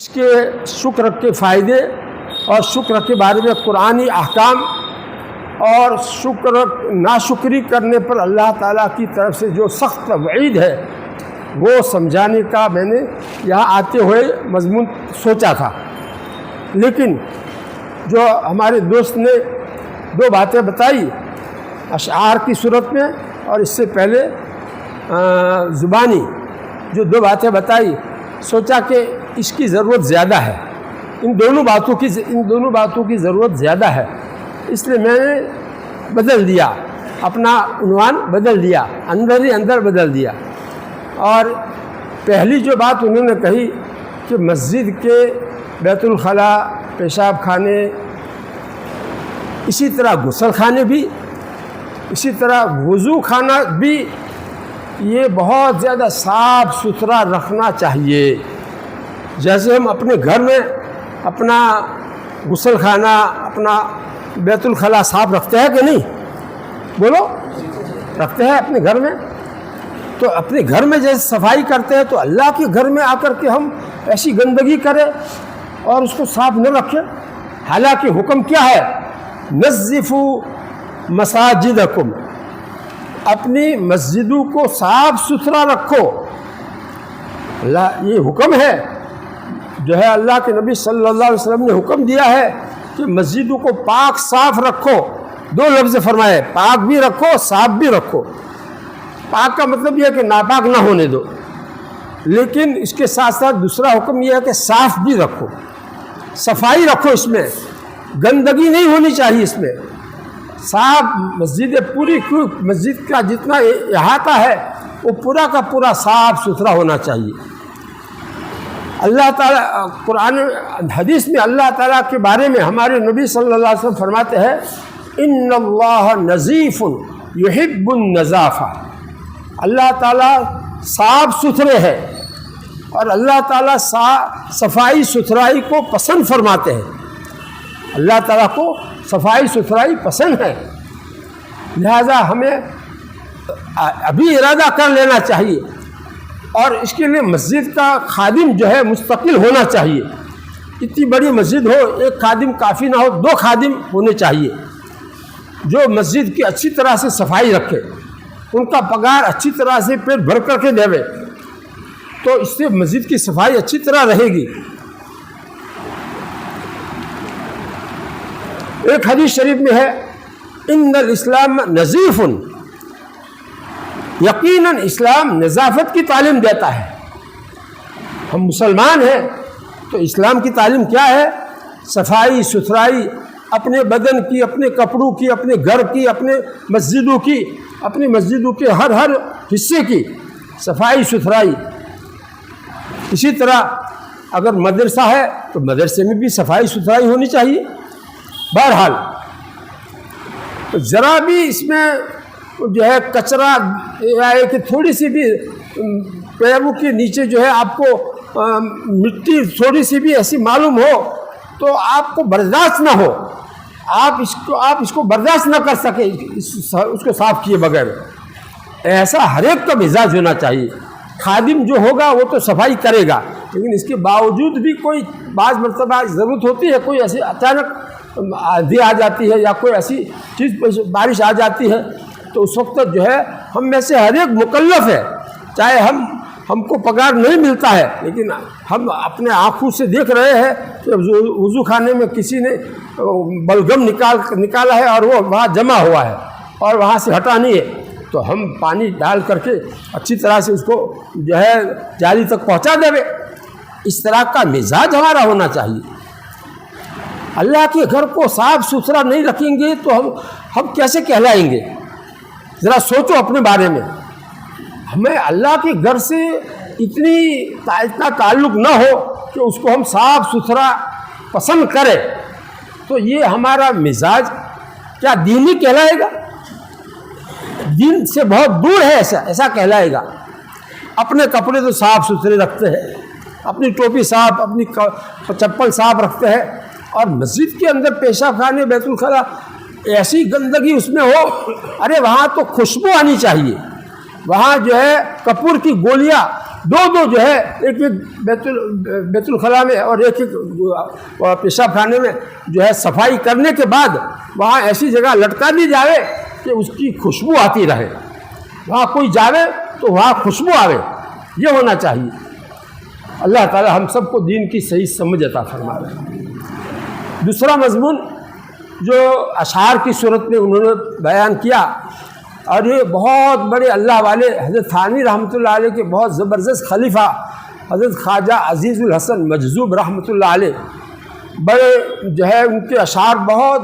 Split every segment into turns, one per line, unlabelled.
اس کے شکر کے فائدے اور شکر کے بارے میں قرآنی احکام اور ناشکری کرنے پر اللہ تعالیٰ کی طرف سے جو سخت وعید ہے وہ سمجھانے کا میں نے یہاں آتے ہوئے مضمون سوچا تھا، لیکن جو ہمارے دوست نے دو باتیں بتائی اشعار کی صورت میں اور اس سے پہلے زبانی جو دو باتیں بتائی، سوچا کہ اس کی ضرورت زیادہ ہے، ان دونوں باتوں کی ضرورت زیادہ ہے، اس لیے میں نے بدل دیا، اپنا عنوان بدل دیا، اندر ہی اندر بدل دیا۔ اور پہلی جو بات انہوں نے کہی کہ مسجد کے بیت الخلاء، پیشاب خانے، اسی طرح غسل خانے بھی، اسی طرح وضو خانہ بھی، یہ بہت زیادہ صاف ستھرا رکھنا چاہیے۔ جیسے ہم اپنے گھر میں اپنا غسل خانہ، اپنا بیت الخلاء صاف رکھتے ہیں کہ نہیں؟ بولو، رکھتے ہیں اپنے گھر میں؟ تو اپنے گھر میں جیسے صفائی کرتے ہیں تو اللہ کے گھر میں آ کر کے ہم ایسی گندگی کریں اور اس کو صاف نہ رکھیں؟ حالانکہ حکم کیا ہے؟ نظفوا مساجدکم، اپنی مسجدوں کو صاف ستھرا رکھو۔ اللہ یہ حکم ہے جو ہے، اللہ کے نبی صلی اللہ علیہ وسلم نے حکم دیا ہے کہ مسجدوں کو پاک صاف رکھو۔ دو لفظ فرمائے، پاک بھی رکھو، صاف بھی رکھو۔ پاک کا مطلب یہ ہے کہ ناپاک نہ ہونے دو، لیکن اس کے ساتھ ساتھ دوسرا حکم یہ ہے کہ صاف بھی رکھو، صفائی رکھو، اس میں گندگی نہیں ہونی چاہیے، اس میں صاف مسجد پوری مسجد کا جتنا احاطہ ہے وہ پورا کا پورا صاف ستھرا ہونا چاہیے۔ اللہ تعالیٰ قرآن حدیث میں اللہ تعالیٰ کے بارے میں ہمارے نبی صلی اللہ علیہ وسلم فرماتے ہیں ان اللہ نظیف یحب النظافہ، اللہ تعالیٰ صاف ستھرے ہے اور اللہ تعالیٰ صفائی ستھرائی کو پسند فرماتے ہیں۔ اللہ تعالیٰ کو صفائی ستھرائی پسند ہے، لہذا ہمیں ابھی ارادہ کر لینا چاہیے، اور اس کے لیے مسجد کا خادم جو ہے مستقل ہونا چاہیے۔ اتنی بڑی مسجد ہو، ایک خادم کافی نہ ہو، دو خادم ہونے چاہیے جو مسجد کی اچھی طرح سے صفائی رکھے، ان کا پگار اچھی طرح سے پیٹ بھر کر کے دے، تو اس سے مسجد کی صفائی اچھی طرح رہے گی۔ ایک حدیث شریف میں ہے ان الاسلام نظیف، یقیناً اسلام نظافت کی تعلیم دیتا ہے۔ ہم مسلمان ہیں تو اسلام کی تعلیم کیا ہے؟ صفائی ستھرائی، اپنے بدن کی، اپنے کپڑوں کی، اپنے گھر کی، اپنے مسجدوں کے ہر حصے کی صفائی ستھرائی۔ اسی طرح اگر مدرسہ ہے تو مدرسے میں بھی صفائی ستھرائی ہونی چاہیے۔ بہرحال ذرا بھی اس میں جو ہے کچرا یا کہ تھوڑی سی بھی پیروں کے نیچے جو ہے آپ کو مٹی تھوڑی سی بھی ایسی معلوم ہو تو آپ کو برداشت نہ ہو، آپ اس کو برداشت نہ کر سکے اس کو صاف کیے بغیر۔ ایسا ہر ایک کا مزاج ہونا چاہیے۔ خادم جو ہوگا وہ تو صفائی کرے گا، لیکن اس کے باوجود بھی کوئی بعض مرتبہ ضرورت ہوتی ہے، کوئی ایسی اچانک آندھی آ جاتی ہے یا کوئی ایسی چیز بارش آ جاتی ہے، تو اس وقت جو ہے ہم میں سے ہر ایک مکلف ہے، چاہے ہم کو پگار نہیں ملتا ہے، لیکن ہم اپنے آنکھوں سے دیکھ رہے ہیں کہ وضو خانے میں کسی نے بلغم نکالا ہے اور وہ وہاں جمع ہوا ہے اور وہاں سے ہٹا نہیں ہے، تو ہم پانی ڈال کر کے اچھی طرح سے اس کو جو ہے جاری تک پہنچا دیں۔ اس طرح کا مزاج ہمارا ہونا چاہیے۔ اللہ کے گھر کو صاف ستھرا نہیں رکھیں گے تو ہم کیسے کہلائیں گے؟ ذرا سوچو اپنے بارے میں۔ ہمیں اللہ کے گھر سے اتنا تعلق نہ ہو کہ اس کو ہم صاف ستھرا پسند کریں، تو یہ ہمارا مزاج کیا دینی کہلائے گا؟ دین سے بہت دور ہے، ایسا کہلائے گا۔ اپنے کپڑے تو صاف ستھرے رکھتے ہیں، اپنی ٹوپی صاف، اپنی چپل صاف رکھتے ہیں، اور مسجد کے اندر پیشاب خانے، بیت الخلاء ایسی گندگی اس میں ہو، ارے وہاں تو خوشبو آنی چاہیے، وہاں جو ہے کپور کی گولیاں دو جو ہے ایک بیت الخلاء میں اور ایک پیشاب خانے میں جو ہے صفائی کرنے کے بعد وہاں ایسی جگہ لٹکا دی جائے کہ اس کی خوشبو آتی رہے، وہاں کوئی جاوے تو وہاں خوشبو آوے، یہ ہونا چاہیے۔ اللہ تعالی ہم سب کو دین کی صحیح سمجھ عطا فرمائے۔ دوسرا مضمون جو اشعار کی صورت میں انہوں نے بیان کیا، اور یہ بہت بڑے اللہ والے حضرت تھانوی رحمۃ اللہ علیہ کے بہت زبردست خلیفہ حضرت خواجہ عزیز الحسن مجذوب رحمۃ اللہ علیہ، بڑے جو ہے ان کے اشعار بہت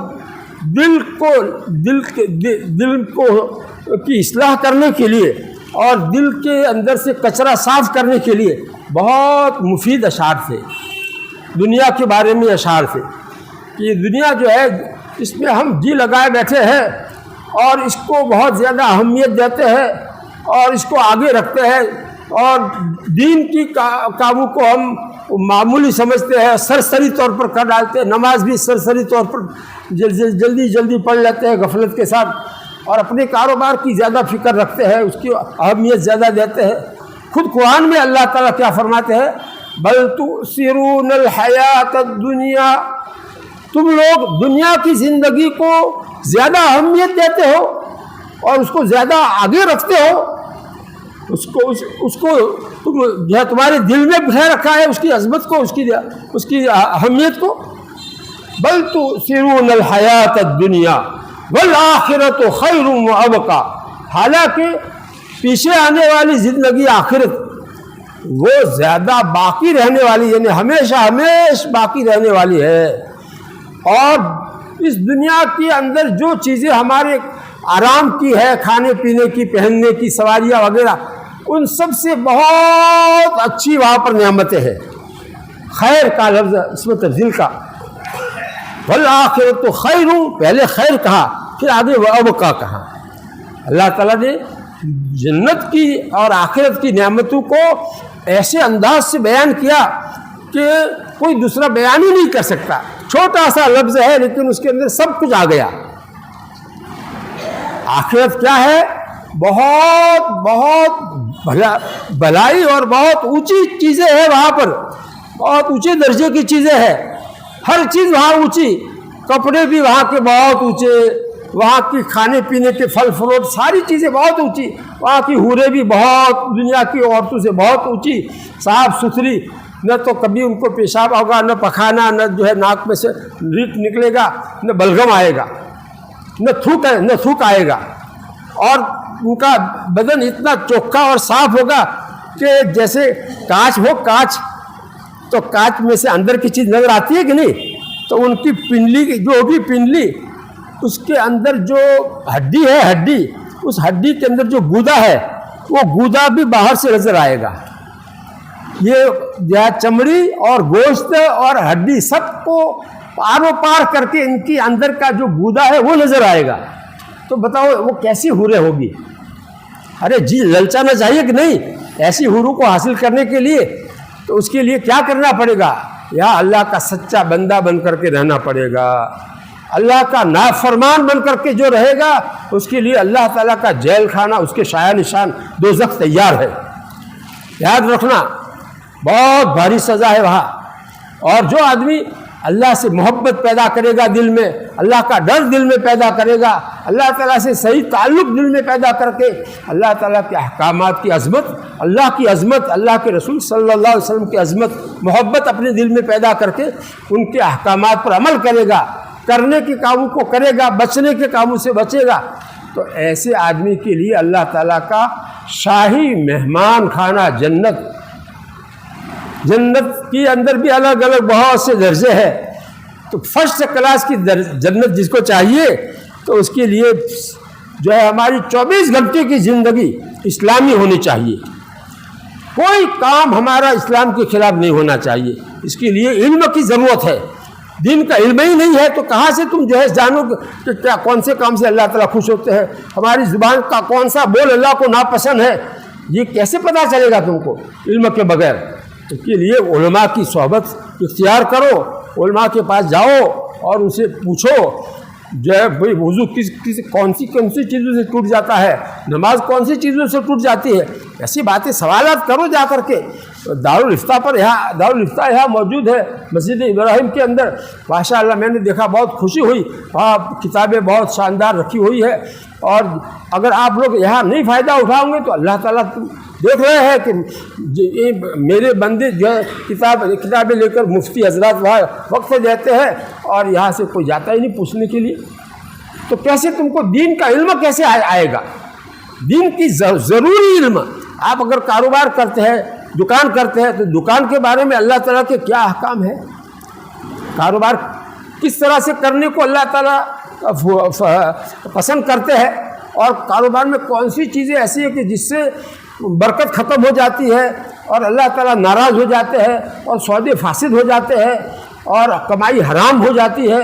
دل کو کی اصلاح کرنے کے لیے اور دل کے اندر سے کچرا صاف کرنے کے لیے بہت مفید اشعار تھے۔ دنیا کے بارے میں اشعار تھے کہ دنیا جو ہے اس میں ہم جی لگائے بیٹھے ہیں اور اس کو بہت زیادہ اہمیت دیتے ہیں اور اس کو آگے رکھتے ہیں، اور دین کی کاموں کو ہم معمولی سمجھتے ہیں، سرسری طور پر کر ڈالتے ہیں، نماز بھی سرسری طور پر جلدی پڑھ لیتے ہیں غفلت کے ساتھ، اور اپنے کاروبار کی زیادہ فکر رکھتے ہیں، اس کی اہمیت زیادہ دیتے ہیں۔ خود قرآن میں اللہ تعالیٰ کیا فرماتے ہیں؟ بل تؤثرون الحیات الدنیا، تم لوگ دنیا کی زندگی کو زیادہ اہمیت دیتے ہو اور اس کو زیادہ آگے رکھتے ہو، اس کو تم جو ہے تمہارے دل میں بٹھائے رکھا ہے، اس کی عظمت کو، اس کی اہمیت کو۔ بل تؤثرون الحیات الدنیا والآخرۃ خیر وابقی، حالانکہ پیچھے آنے والی زندگی آخرت وہ زیادہ باقی رہنے والی، یعنی ہمیشہ باقی رہنے والی ہے، اور اس دنیا کے اندر جو چیزیں ہمارے آرام کی ہے، کھانے پینے کی، پہننے کی، سواریاں وغیرہ، ان سب سے بہت اچھی وہاں پر نعمتیں ہیں۔ خیر کا لفظ اس میں تبدیل کا، والآخرۃ خیر، پہلے خیر کہا پھر آگے وابقی کہا۔ اللہ تعالیٰ نے جنت کی اور آخرت کی نعمتوں کو ایسے انداز سے بیان کیا کہ کوئی دوسرا بیان ہی نہیں کر سکتا۔ چھوٹا سا لفظ ہے لیکن اس کے اندر سب کچھ آ گیا۔ آخرت کیا ہے؟ بہت بھلائی اور بہت اونچی چیزیں ہیں وہاں پر، بہت اونچے درجے کی چیزیں ہیں، ہر چیز وہاں اونچی، کپڑے بھی وہاں کے بہت اونچے، وہاں کی کھانے پینے کے پھل فروٹ ساری چیزیں بہت اونچی، وہاں کی حوریں بھی بہت دنیا کی عورتوں سے بہت اونچی، صاف ستھری، نہ تو کبھی ان کو پیشاب ہوگا، نہ پخانا، نہ جو ہے ناک میں سے ریت نکلے گا، نہ بلغم آئے گا، نہ تھوک آئے گا، اور ان کا بدن اتنا چوکھا اور صاف ہوگا کہ جیسے کانچ ہو، کانچ تو کانچ میں سے اندر کی چیز نظر آتی ہے کہ نہیں، تو ان کی پنڈلی جو بھی پنڈلی، اس کے اندر جو ہڈی ہے، اس ہڈی کے اندر جو گودا ہے وہ گودا بھی باہر سے نظر آئے گا۔ یہ چمڑی اور گوشت اور ہڈی سب کو پاروں پار کر کے ان کی اندر کا جو گودا ہے وہ نظر آئے گا۔ تو بتاؤ وہ کیسی حوریں ہوگی؟ ارے جی للچانا چاہیے کہ نہیں؟ ایسی حوروں کو حاصل کرنے کے لیے تو اس کے لیے کیا کرنا پڑے گا؟ یا اللہ کا سچا بندہ بن کر کے رہنا پڑے گا، اللہ کا نافرمان بن کر کے جو رہے گا اس کے لیے اللہ تعالیٰ کا جیل خانہ، اس کے شایع نشان دوزخ تیار ہے۔ یاد رکھنا بہت بھاری سزا ہے وہاں۔ اور جو آدمی اللہ سے محبت پیدا کرے گا دل میں، اللہ کا ڈر دل میں پیدا کرے گا، اللہ تعالیٰ سے صحیح تعلق دل میں پیدا کر کے اللہ تعالیٰ کے احکامات کی عظمت، اللہ کی عظمت، اللہ کے رسول صلی اللہ علیہ وسلم کی عظمت، محبت اپنے دل میں پیدا کر کے ان کے احکامات پر عمل کرے گا، کرنے کے کاموں کو کرے گا، بچنے کے کاموں سے بچے گا، تو ایسے آدمی کے لیے اللہ تعالیٰ کا شاہی مہمان خانہ جنت کی اندر بھی الگ الگ بہت سے درجے ہیں۔ تو فرسٹ کلاس کی جنت جس کو چاہیے تو اس کے لیے جو ہے ہماری 24 گھنٹے کی زندگی اسلامی ہونی چاہیے، کوئی کام ہمارا اسلام کے خلاف نہیں ہونا چاہیے۔ اس کے لیے علم کی ضرورت ہے، دین کا علم ہی نہیں ہے تو کہاں سے تم جو ہے جانو کہ کیا کون سے کام سے اللہ تعالیٰ خوش ہوتے ہیں، ہماری زبان کا کون سا بول اللہ کو ناپسند ہے، یہ کیسے پتہ چلے گا تم کو علم کے بغیر؟ اس کے لیے علماء کی صحبت اختیار کرو، علماء کے پاس جاؤ اور ان سے پوچھو جو ہے بھائی وضو کون سی چیزوں سے ٹوٹ جاتا ہے، نماز کون سی چیزوں سے ٹوٹ جاتی ہے، ایسی باتیں سوالات کرو جا کر کے۔ دارالفتہ یہاں موجود ہے مسجد ابراہیم کے اندر، ماشاء اللہ میں نے دیکھا، بہت خوشی ہوئی، وہاں کتابیں بہت شاندار رکھی ہوئی ہے، اور اگر آپ لوگ یہاں نہیں فائدہ اٹھاؤ گے تو اللہ تعالیٰ دیکھ رہے ہیں کہ میرے بندے جو ہے کتابیں لے کر مفتی حضرات وہاں وقت دیتے ہیں اور یہاں سے کوئی جاتا ہی نہیں پوچھنے کے لیے، تو کیسے تم کو دین کا علم کیسے آئے گا؟ دین کی ضروری علم۔ آپ اگر کاروبار کرتے ہیں، دکان کرتے ہیں، تو دکان کے بارے میں اللہ تعالیٰ کے کیا احکام ہے، کاروبار کس طرح سے کرنے کو اللہ تعالیٰ پسند کرتے ہیں، اور کاروبار میں کون سی چیزیں ایسی ہیں کہ جس سے برکت ختم ہو جاتی ہے اور اللہ تعالیٰ ناراض ہو جاتے ہیں اور سودے فاسد ہو جاتے ہیں اور کمائی حرام ہو جاتی ہے،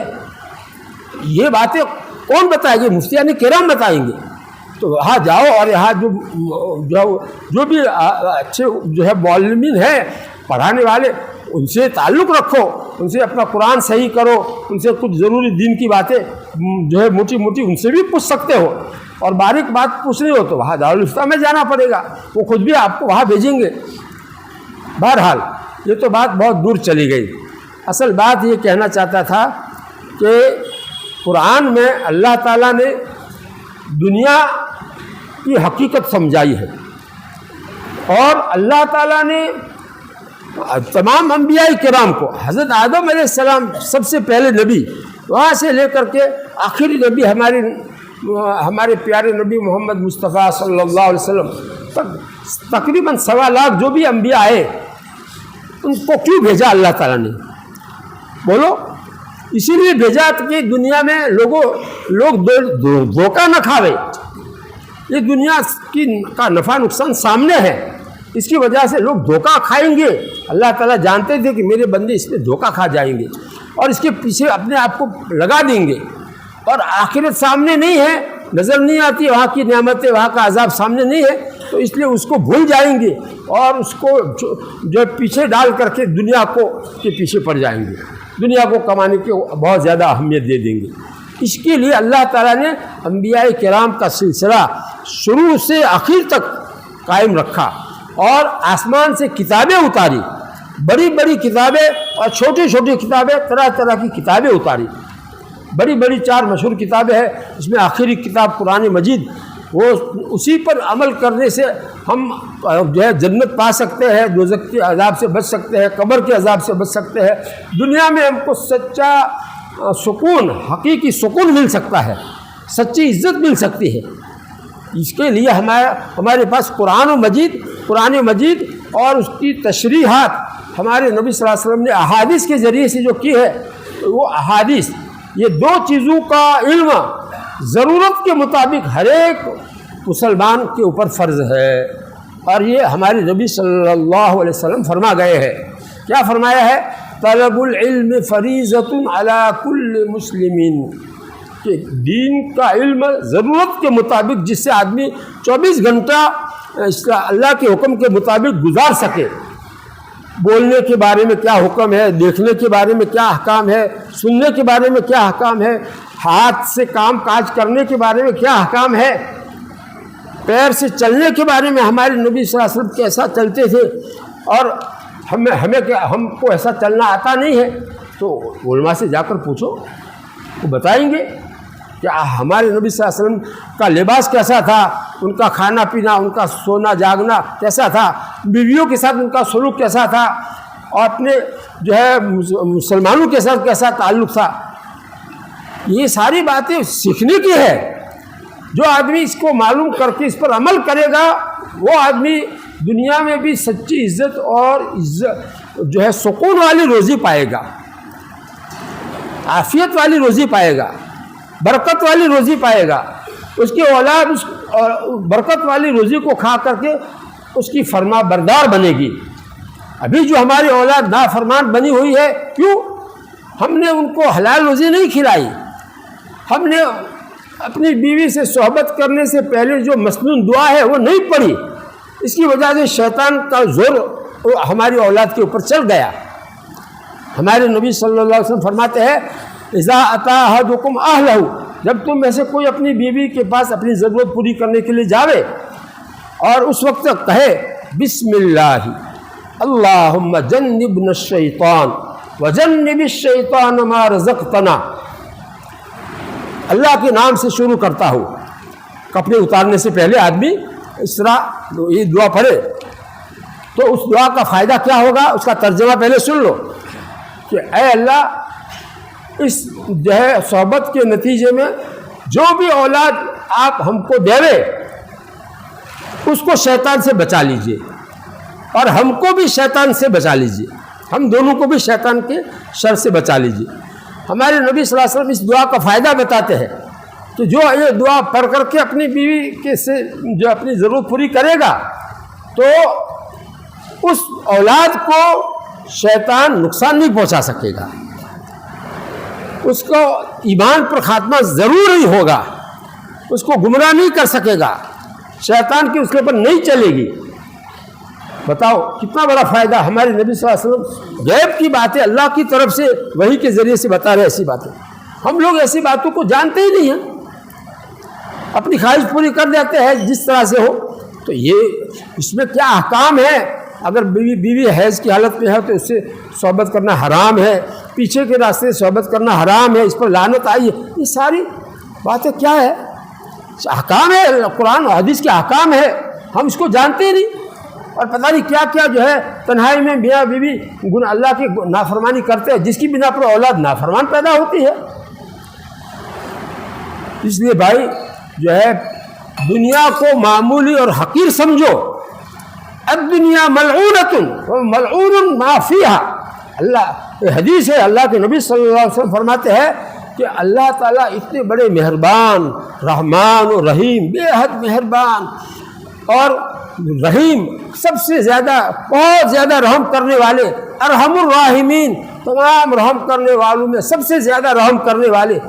یہ باتیں کون بتائے گی؟ مفتیان کرام بتائیں گے۔ تو وہاں جاؤ اور یہاں جو بھی اچھے جو ہے معلمین ہیں، پڑھانے والے، ان سے تعلق رکھو، ان سے اپنا قرآن صحیح کرو، ان سے کچھ ضروری دین کی باتیں جو ہے موٹی موٹی ان سے بھی پوچھ سکتے ہو، اور باریک بات پوچھنی ہو تو وہاں دارالفتہ میں جانا پڑے گا، وہ خود بھی آپ کو وہاں بھیجیں گے۔ بہرحال یہ تو بات بہت دور چلی گئی، اصل بات یہ کہنا چاہتا تھا کہ قرآن میں اللہ تعالیٰ نے دنیا کی حقیقت سمجھائی ہے، اور اللہ تعالیٰ نے تمام انبیاء کرام کو، حضرت آدم علیہ السلام سب سے پہلے نبی، وہاں سے لے کر کے آخری نبی ہمارے پیارے نبی محمد مصطفیٰ صلی اللہ علیہ وسلم تک تقریباً 1.25 لاکھ جو بھی انبیاء آئے، ان کو کیوں بھیجا اللہ تعالیٰ نے؟ بولو، اسی لیے بھیجا کہ دنیا میں لوگ دھوکہ نہ کھاوے، یہ دنیا کا نفع نقصان سامنے ہے، اس کی وجہ سے لوگ دھوکہ کھائیں گے۔ اللہ تعالیٰ جانتے تھے کہ میرے بندے اس میں دھوکہ کھا جائیں گے اور اس کے پیچھے اپنے آپ کو لگا دیں گے، اور آخرت سامنے نہیں ہے، نظر نہیں آتی، وہاں کی نعمتیں، وہاں کا عذاب سامنے نہیں ہے، تو اس لیے اس کو بھول جائیں گے اور اس کو جو پیچھے ڈال کر کے دنیا کے پیچھے پڑ جائیں گے، دنیا کو کمانے کی بہت زیادہ اہمیت دے دیں گے۔ اس کے لیے اللہ تعالیٰ نے انبیاء کرام کا سلسلہ شروع سے آخر تک قائم رکھا، اور آسمان سے کتابیں اتاری، بڑی بڑی کتابیں اور چھوٹی چھوٹی کتابیں، طرح طرح کی کتابیں اتاری، بڑی بڑی 4 مشہور کتابیں ہیں، اس میں آخری کتاب قرآن مجید، وہ اسی پر عمل کرنے سے ہم جو ہے جنت پا سکتے ہیں، دوزخ کے عذاب سے بچ سکتے ہیں، قبر کے عذاب سے بچ سکتے ہیں، دنیا میں ہم کو سچا سکون، حقیقی سکون مل سکتا ہے، سچی عزت مل سکتی ہے۔ اس کے لیے ہمارے پاس قرآن مجید اور اس کی تشریحات ہمارے نبی صلی اللہ علیہ وسلم نے احادیث کے ذریعے سے جو کی ہے، وہ احادیث، یہ 2 چیزوں کا علم ضرورت کے مطابق ہر ایک مسلمان کے اوپر فرض ہے، اور یہ ہمارے نبی صلی اللہ علیہ وسلم فرما گئے ہیں۔ کیا فرمایا ہے؟ طلب العلم فریضۃ علی کل مسلم، کہ دین کا علم ضرورت کے مطابق جس سے آدمی 24 گھنٹہ اللہ کے حکم کے مطابق گزار سکے، بولنے کے بارے میں کیا حکم ہے، دیکھنے کے بارے میں کیا احکام ہے، سننے کے بارے میں کیا احکام ہے، ہاتھ سے کام کاج کرنے کے بارے میں کیا احکام ہے، پیر سے چلنے کے بارے میں ہمارے نبی صلی اللہ علیہ وسلم کیسا چلتے تھے، اور ہم کو ایسا چلنا آتا نہیں ہے تو علماء سے جا کر پوچھو، وہ بتائیں گے کہ ہمارے نبی صلی اللہ علیہ وسلم کا لباس کیسا تھا، ان کا کھانا پینا، ان کا سونا جاگنا کیسا تھا، بیویوں کے ساتھ ان کا سلوک کیسا تھا، اور اپنے جو ہے مسلمانوں کے ساتھ کیسا تعلق تھا۔ یہ ساری باتیں سیکھنے کی ہے۔ جو آدمی اس کو معلوم کر کے اس پر عمل کرے گا، وہ آدمی دنیا میں بھی سچی عزت اور جو ہے سکون والی روزی پائے گا، عافیت والی روزی پائے گا، برکت والی روزی پائے گا۔ اس کی اولاد اس برکت والی روزی کو کھا کر کے اس کی فرما بردار بنے گی۔ ابھی جو ہماری اولاد نافرمان بنی ہوئی ہے، کیوں؟ ہم نے ان کو حلال روزی نہیں کھلائی، ہم نے اپنی بیوی سے صحبت کرنے سے پہلے جو مسنون دعا ہے وہ نہیں پڑھی، اس کی وجہ سے شیطان کا زور ہماری اولاد کے اوپر چل گیا۔ ہمارے نبی صلی اللہ علیہ وسلم فرماتے ہیں اذا اتی احدکم اہلہ، جب تم میں سے کوئی اپنی بیوی کے پاس اپنی ضرورت پوری کرنے کے لیے جاوے اور اس وقت کہے بسم اللہ اللہم جنبنا الشیطان وجنب الشیطان ما رزقتنا، اللہ کے نام سے شروع کرتا ہو. کپڑے اتارنے سے پہلے آدمی اس طرح یہ دعا پڑھے تو اس دعا کا فائدہ کیا ہوگا اس کا ترجمہ پہلے سن لو کہ اے اللہ اس جو ہے صحبت کے نتیجے میں جو بھی اولاد آپ ہم کو دے اس کو شیطان سے بچا لیجئے اور ہم کو بھی شیطان سے بچا لیجئے، ہم دونوں کو بھی شیطان کے شر سے بچا لیجئے. ہمارے نبی صلی اللہ علیہ وسلم اس دعا کا فائدہ بتاتے ہیں کہ جو یہ دعا پڑھ کر کے اپنی بیوی کے سے جو اپنی ضرورت پوری کرے گا تو اس اولاد کو شیطان نقصان نہیں پہنچا سکے گا، اس کو ایمان پر خاتمہ ضرور ہی ہوگا، اس کو گمراہ نہیں کر سکے گا، شیطان کی اس کے اوپر نہیں چلے گی. بتاؤ کتنا بڑا فائدہ. ہمارے نبی صلی اللہ علیہ وسلم غیب کی باتیں اللہ کی طرف سے وحی کے ذریعے سے بتا رہے ایسی باتیں. ہم لوگ ایسی باتوں کو جانتے ہی نہیں ہیں، اپنی خواہش پوری کر دیتے ہیں جس طرح سے ہو. تو یہ اس میں کیا احکام ہے؟ اگر بیوی حیض کی حالت میں ہے تو اس سے صحبت کرنا حرام ہے، پیچھے کے راستے سے صحبت کرنا حرام ہے، اس پر لعنت آئی ہے. یہ ساری باتیں کیا ہے؟ احکام ہے، قرآن و حدیث کے احکام ہے، ہم اس کو جانتے ہی نہیں اور پتہ نہیں کیا کیا جو ہے تنہائی میں میاں بیوی اللہ کی نافرمانی کرتے ہیں جس کی بنا پر اولاد نافرمان پیدا ہوتی ہے. اس لیے بھائی جو ہے دنیا کو معمولی اور حقیر سمجھو. الدنیا ملعونۃ وملعون ما فیہا. اللہ حدیث ہے، اللہ کے نبی صلی اللہ علیہ وسلم فرماتے ہیں کہ اللہ تعالیٰ اتنے بڑے مہربان رحمان و رحیم، بے حد مہربان اور رحیم، سب سے زیادہ بہت زیادہ رحم کرنے والے، ارحم الراحمین، تمام رحم کرنے والوں میں سب سے زیادہ رحم کرنے والے،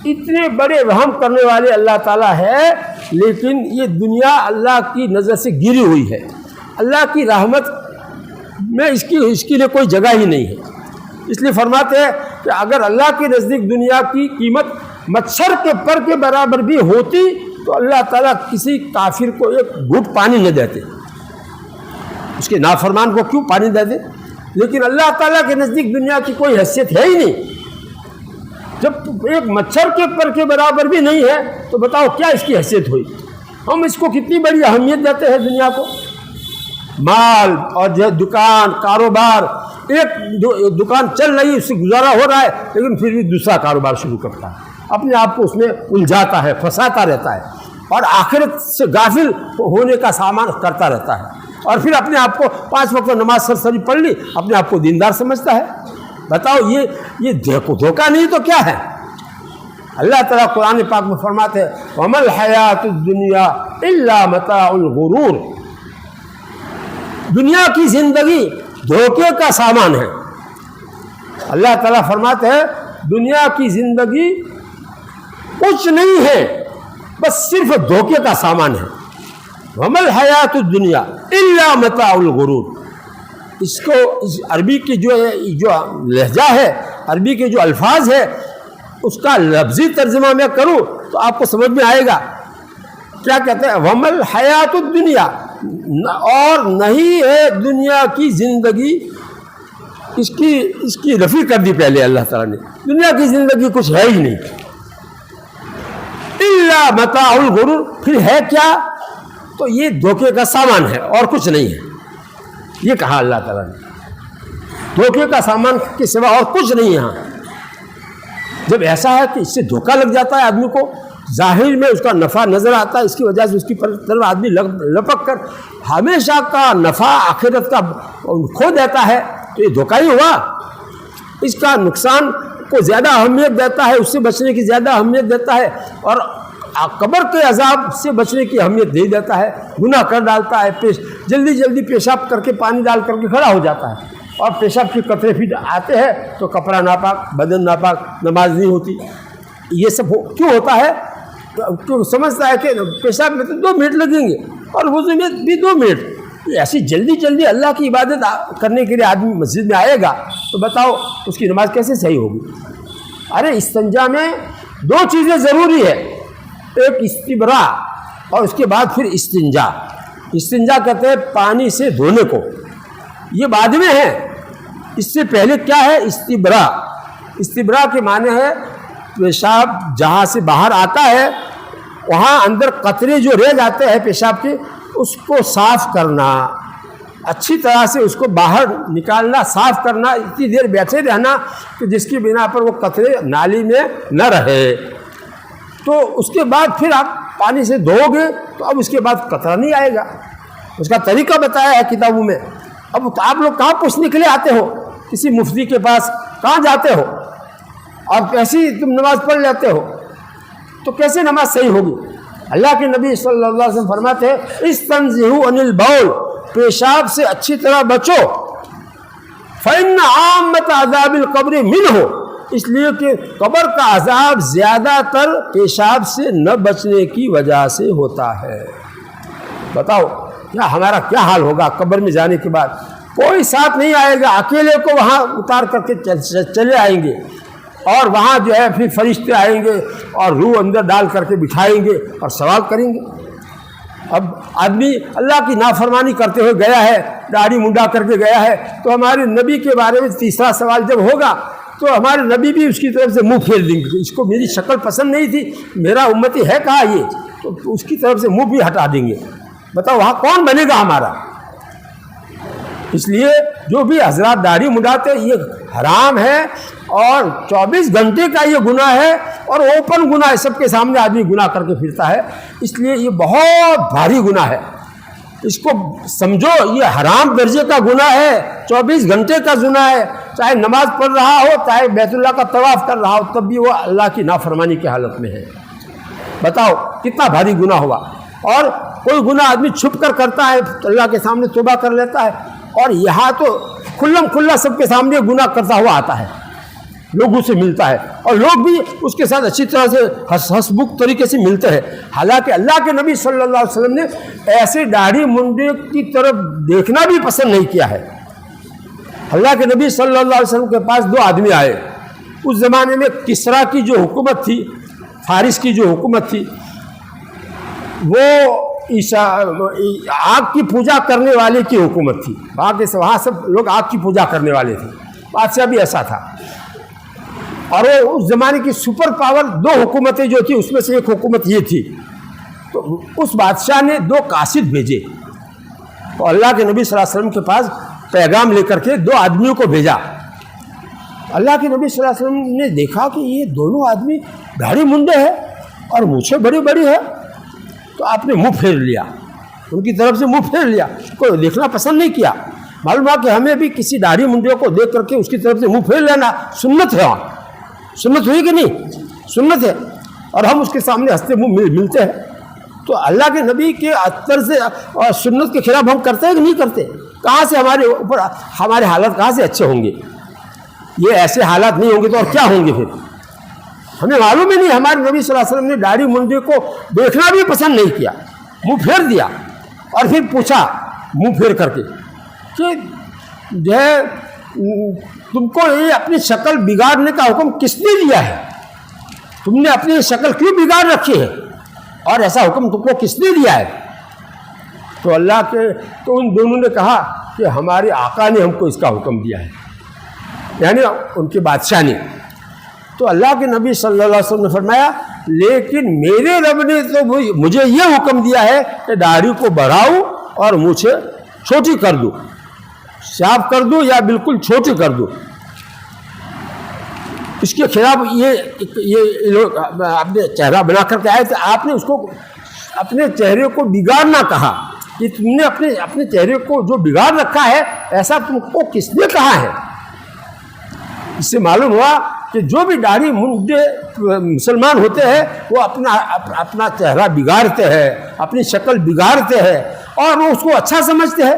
اتنے بڑے رحم کرنے والے اللہ تعالیٰ ہے. لیکن یہ دنیا اللہ کی نظر سے گری ہوئی ہے، اللہ کی رحمت میں اس کے لیے کوئی جگہ ہی نہیں ہے. اس لیے فرماتے ہیں کہ اگر اللہ کے نزدیک دنیا کی قیمت مچھر کے پر کے برابر بھی ہوتی تو اللہ تعالیٰ کسی کافر کو ایک گھٹ پانی نہ دیتے، اس کے نافرمان کو کیوں پانی دیتے. لیکن اللہ تعالیٰ کے نزدیک دنیا کی کوئی حیثیت ہے ہی نہیں. جب ایک مچھر کے پر کے برابر بھی نہیں ہے تو بتاؤ کیا اس کی حیثیت ہوئی. ہم اس کو کتنی بڑی اہمیت دیتے ہیں دنیا کو. مال اور جو دکان کاروبار، ایک دکان چل رہی ہے اس سے گزارا ہو رہا ہے لیکن پھر بھی دوسرا کاروبار شروع کرتا ہے، اپنے آپ کو اس میں الجھاتا ہے، پھنساتا رہتا ہے اور آخرت سے غافل ہونے کا سامان کرتا رہتا ہے اور پھر اپنے آپ کو 5 وقت نماز سرسری پڑھ لی اپنے آپ کو دیندار سمجھتا ہے. بتاؤ یہ دھوکہ نہیں تو کیا ہے. اللہ تعالیٰ قرآن پاک میں فرماتے ہیں وَمَا الْحَيَاةُ الدُّنْيَا إِلَّا مَتَاعُ الْغُرُورِ. دنیا کی زندگی دھوکے کا سامان ہے. اللہ تعالیٰ فرماتے ہیں دنیا کی زندگی کچھ نہیں ہے، بس صرف دھوکے کا سامان ہے. وَمَا الْحَيَاةُ الدُّنْيَا إِلَّا مَتَاعُ الْغُرُورِ. اس کو عربی کی جو لہجہ ہے، عربی کے جو الفاظ ہے، اس کا لفظی ترجمہ میں کروں تو آپ کو سمجھ میں آئے گا. کیا کہتے ہیں؟ وَمَا الْحَيَاةُ الدُّنْيَا، اور نہیں ہے دنیا کی زندگی. اس کی رفع کر دی پہلے اللہ تعالیٰ نے. دنیا کی زندگی کچھ ہے ہی نہیں. الا متاع الغرور، پھر ہے کیا؟ تو یہ دھوکے کا سامان ہے اور کچھ نہیں ہے. یہ کہا اللہ تعالیٰ نے دھوکے کا سامان کے سوا اور کچھ نہیں ہے. جب ایسا ہے کہ اس سے دھوکہ لگ جاتا ہے آدمی کو، ظاہر میں اس کا نفع نظر آتا ہے، اس کی وجہ سے اس کی طرف آدمی لپک کر ہمیشہ کا نفع آخرت کا کھو دیتا ہے، تو یہ دھوکہ ہی ہوا. اس کا نقصان کو زیادہ اہمیت دیتا ہے، اس سے بچنے کی زیادہ اہمیت دیتا ہے اور قبر کے عذاب سے بچنے کی اہمیت نہیں دیتا ہے. گناہ کر ڈالتا ہے، جلدی پیشاب کر کے پانی ڈال کر کے کھڑا ہو جاتا ہے اور پیشاب کے قطرے پھر آتے ہیں تو کپڑا ناپاک، بدن ناپاک، نماز نہیں ہوتی. یہ سب کیوں ہوتا ہے؟ کیوں سمجھتا ہے کہ پیشاب میں تو 2 منٹ لگیں گے اور وضو میں بھی 2 منٹ. ایسی جلدی اللہ کی عبادت کرنے کے لیے آدمی مسجد میں آئے گا تو بتاؤ اس کی نماز کیسے صحیح ہوگی؟ ارے استنجا میں دو چیزیں ضروری ہے، ایک استبرا اور اس کے بعد پھر استنجا۔ استنجا کہتے ہیں پانی سے دھونے کو، یہ بعد میں ہے، اس سے پہلے کیا ہے؟ استبرا۔ استبرا کے معنی ہے پیشاب جہاں سے باہر آتا ہے وہاں اندر قطرے جو رہ جاتے ہیں پیشاب کے، اس کو صاف کرنا، اچھی طرح سے اس کو باہر نکالنا، صاف کرنا، اتنی دیر بیٹھے رہنا کہ جس کی بنا پر وہ قطرے نالی میں نہ رہے۔ تو اس کے بعد پھر آپ پانی سے دھو گے تو اب اس کے بعد قطرہ نہیں آئے گا، اس کا طریقہ بتایا ہے کتابوں میں۔ اب آپ لوگ کہاں پوچھنے کے لیے آتے ہو؟ کسی مفتی کے پاس کہاں جاتے ہو؟ اور کیسی تم نماز پڑھ لیتے ہو؟ تو کیسے نماز صحیح ہوگی؟ اللہ کے نبی صلی اللہ علیہ وسلم فرماتے ہیں استنزہوا عن البول، پیشاب سے اچھی طرح بچو، فإن عامۃ عذاب القبر منہ، اس لیے کہ قبر کا عذاب زیادہ تر پیشاب سے نہ بچنے کی وجہ سے ہوتا ہے۔ بتاؤ کیا ہمارا کیا حال ہوگا قبر میں جانے کے بعد؟ کوئی ساتھ نہیں آئے گا، اکیلے کو وہاں اتار کر کے چلے آئیں گے، اور وہاں جو ہے پھر فرشتے آئیں گے اور روح اندر ڈال کر کے بٹھائیں گے اور سوال کریں گے۔ اب آدمی اللہ کی نافرمانی کرتے ہوئے گیا ہے، داڑھی منڈا کر کے گیا ہے، تو ہمارے نبی کے بارے میں تیسرا سوال جب ہوگا تو ہمارے نبی بھی اس کی طرف سے منہ پھیر دیں گے، اس کو میری شکل پسند نہیں تھی، میرا امتی ہے کہاں یہ، تو اس کی طرف سے منہ بھی ہٹا دیں گے۔ بتاؤ وہاں کون بنے گا ہمارا؟ اس لیے جو بھی حضرات داڑھی منڈاتے یہ حرام ہے، اور 24 گھنٹے کا یہ گناہ ہے، اور اوپن گناہ ہے، سب کے سامنے آدمی گناہ کر کے پھرتا ہے، اس لیے یہ بہت بھاری گناہ ہے۔ اس کو سمجھو یہ حرام درجے کا گناہ ہے، 24 گھنٹے کا گناہ ہے، چاہے نماز پڑھ رہا ہو، چاہے بیت اللہ کا طواف کر رہا ہو، تب بھی وہ اللہ کی نافرمانی کی حالت میں ہے۔ بتاؤ کتنا بھاری گناہ ہوا۔ اور کوئی گناہ آدمی چھپ کر کرتا ہے، اللہ کے سامنے توبہ کر لیتا ہے، اور یہاں تو کھلم کھلا سب کے سامنے گناہ کرتا ہوا آتا ہے، لوگوں سے ملتا ہے، اور لوگ بھی اس کے ساتھ اچھی طرح سے ہنسمکھ طریقے سے ملتے ہیں۔ حالانکہ اللہ کے نبی صلی اللہ علیہ وسلم نے ایسے داڑھی منڈے کی طرف دیکھنا بھی پسند نہیں کیا ہے۔ اللہ کے نبی صلی اللہ علیہ وسلم کے پاس 2 آدمی آئے، اس زمانے میں کسرا کی جو حکومت تھی، فارس کی جو حکومت تھی، وہ آگ کی پوجا کرنے والے کی حکومت تھی، وہاں سب لوگ آگ کی پوجا کرنے والے تھے، بادشاہ بھی ایسا تھا۔ اور وہ اس زمانے کی سپر پاور 2 حکومتیں جو تھی، اس میں سے ایک حکومت یہ تھی، تو اس بادشاہ نے 2 قاصد بھیجے، تو اللہ کے نبی صلی اللہ علیہ وسلم کے پاس پیغام لے کر کے 2 آدمیوں کو بھیجا۔ اللہ کے نبی صلی اللہ علیہ وسلم نے دیکھا کہ یہ دونوں آدمی داڑھی منڈے ہیں اور مونچھیں بڑی بڑی ہے، تو آپ نے منہ پھیر لیا، ان کی طرف سے منہ پھیر لیا، کوئی دیکھنا پسند نہیں کیا۔ معلوم ہوا کہ ہمیں بھی کسی داڑھی منڈے کو دیکھ کر کے اس کی طرف سے منہ پھیر لینا سنت ہے، وہاں سنت ہوئی کہ نہیں؟ سنت ہے، اور ہم اس کے سامنے ہنستے منہ ملتے ہیں۔ تو اللہ کے نبی کے اثر سے اور سنت کے خلاف ہم کرتے ہیں کہ نہیں کرتے؟ کہاں سے ہمارے اوپر ہمارے حالات کہاں سے اچھے ہوں گے؟ یہ ایسے حالات نہیں ہوں گے تو اور کیا ہوں گے پھر؟ ہمیں معلوم ہی نہیں، ہمارے نبی صلی اللہ علیہ وسلم نے داڑھی منڈے کو دیکھنا بھی پسند نہیں کیا، منہ پھیر دیا، اور پھر پوچھا منہ پھیر کر کے کہ جو ہے تم کو یہ اپنی شکل بگاڑنے کا حکم کس نے دیا ہے؟ تم نے اپنی شکل کیوں بگاڑ رکھی ہے، اور ایسا حکم تم کو کس نے دیا ہے؟ تو ان دونوں نے کہا کہ ہمارے آقا نے ہم کو اس کا حکم دیا ہے، یعنی ان کے بادشاہ نے۔ تو اللہ کے نبی صلی اللہ علیہ وسلم نے فرمایا لیکن میرے رب نے تو مجھے یہ حکم دیا ہے کہ داڑھی کو بڑھاؤ اور مجھے چھوٹی کر دو، صاف کر دو یا بالکل چھوٹی کر دو۔ اس کے خلاف یہ لوگ اپنے چہرہ بنا کر کے آئے تھے، آپ نے اس کو اپنے چہرے کو بگاڑنا کہا کہ تم نے اپنے چہرے کو جو بگاڑ رکھا ہے، ایسا تم کو کس نے کہا ہے؟ اس سے معلوم ہوا کہ جو بھی داڑھی منڈے مسلمان ہوتے ہیں وہ اپنا چہرہ بگاڑتے ہیں، اپنی شکل بگاڑتے ہیں، اور وہ اس کو اچھا سمجھتے ہیں۔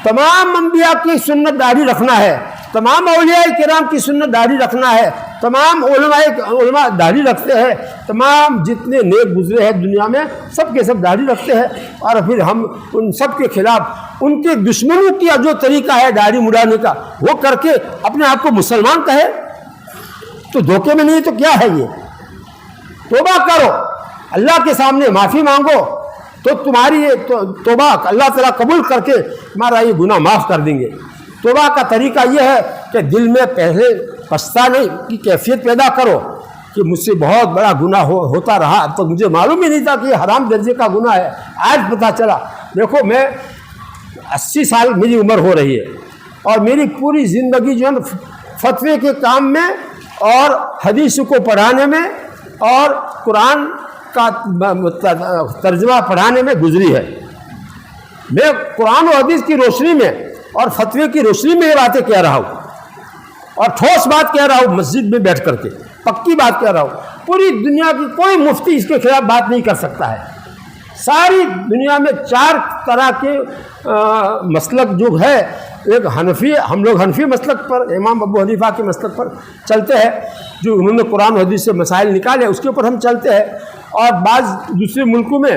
تمام انبیاء کی سنت داڑھی رکھنا ہے، تمام اولیاء کرام کی سنت داڑھی رکھنا ہے، تمام علماء داڑھی رکھتے ہیں، تمام جتنے نیک گزرے ہیں دنیا میں سب کے سب داڑھی رکھتے ہیں، اور پھر ہم ان سب کے خلاف ان کے دشمنوں کی جو طریقہ ہے داڑھی مڑانے کا وہ کر کے اپنے آپ کو مسلمان کہے، تو دھوکے میں نہیں تو کیا ہے یہ؟ توبہ کرو، اللہ کے سامنے معافی مانگو تو تمہاری یہ توبہ اللہ تعالیٰ قبول کر کے تمہارا یہ گناہ معاف کر دیں گے۔ توبہ کا طریقہ یہ ہے کہ دل میں پہلے پچھتانے کی کیفیت پیدا کرو کہ مجھ سے بہت بڑا گناہ ہوتا رہا، اب تک مجھے معلوم ہی نہیں تھا کہ یہ حرام درجے کا گناہ ہے، آج پتہ چلا۔ دیکھو میں 80 سال میری عمر ہو رہی ہے اور میری پوری زندگی جو ہے فتوے کے کام میں اور حدیث کو پڑھانے میں اور قرآن کا ترجمہ پڑھانے میں گزری ہے۔ میں قرآن و حدیث کی روشنی میں اور فتوے کی روشنی میں یہ باتیں کہہ رہا ہوں اور ٹھوس بات کہہ رہا ہوں، مسجد میں بیٹھ کر کے پکی بات کہہ رہا ہوں۔ پوری دنیا کی کوئی مفتی اس کے خلاف بات نہیں کر سکتا ہے۔ ساری دنیا میں 4 طرح کے مسلک جو ہے، ایک حنفی، ہم لوگ حنفی مسلک پر، امام ابو حنیفہ کے مسلک پر چلتے ہیں، جو انہوں نے قرآن و حدیث سے مسائل نکالے اس کے اوپر ہم چلتے ہیں، اور بعض دوسرے ملکوں میں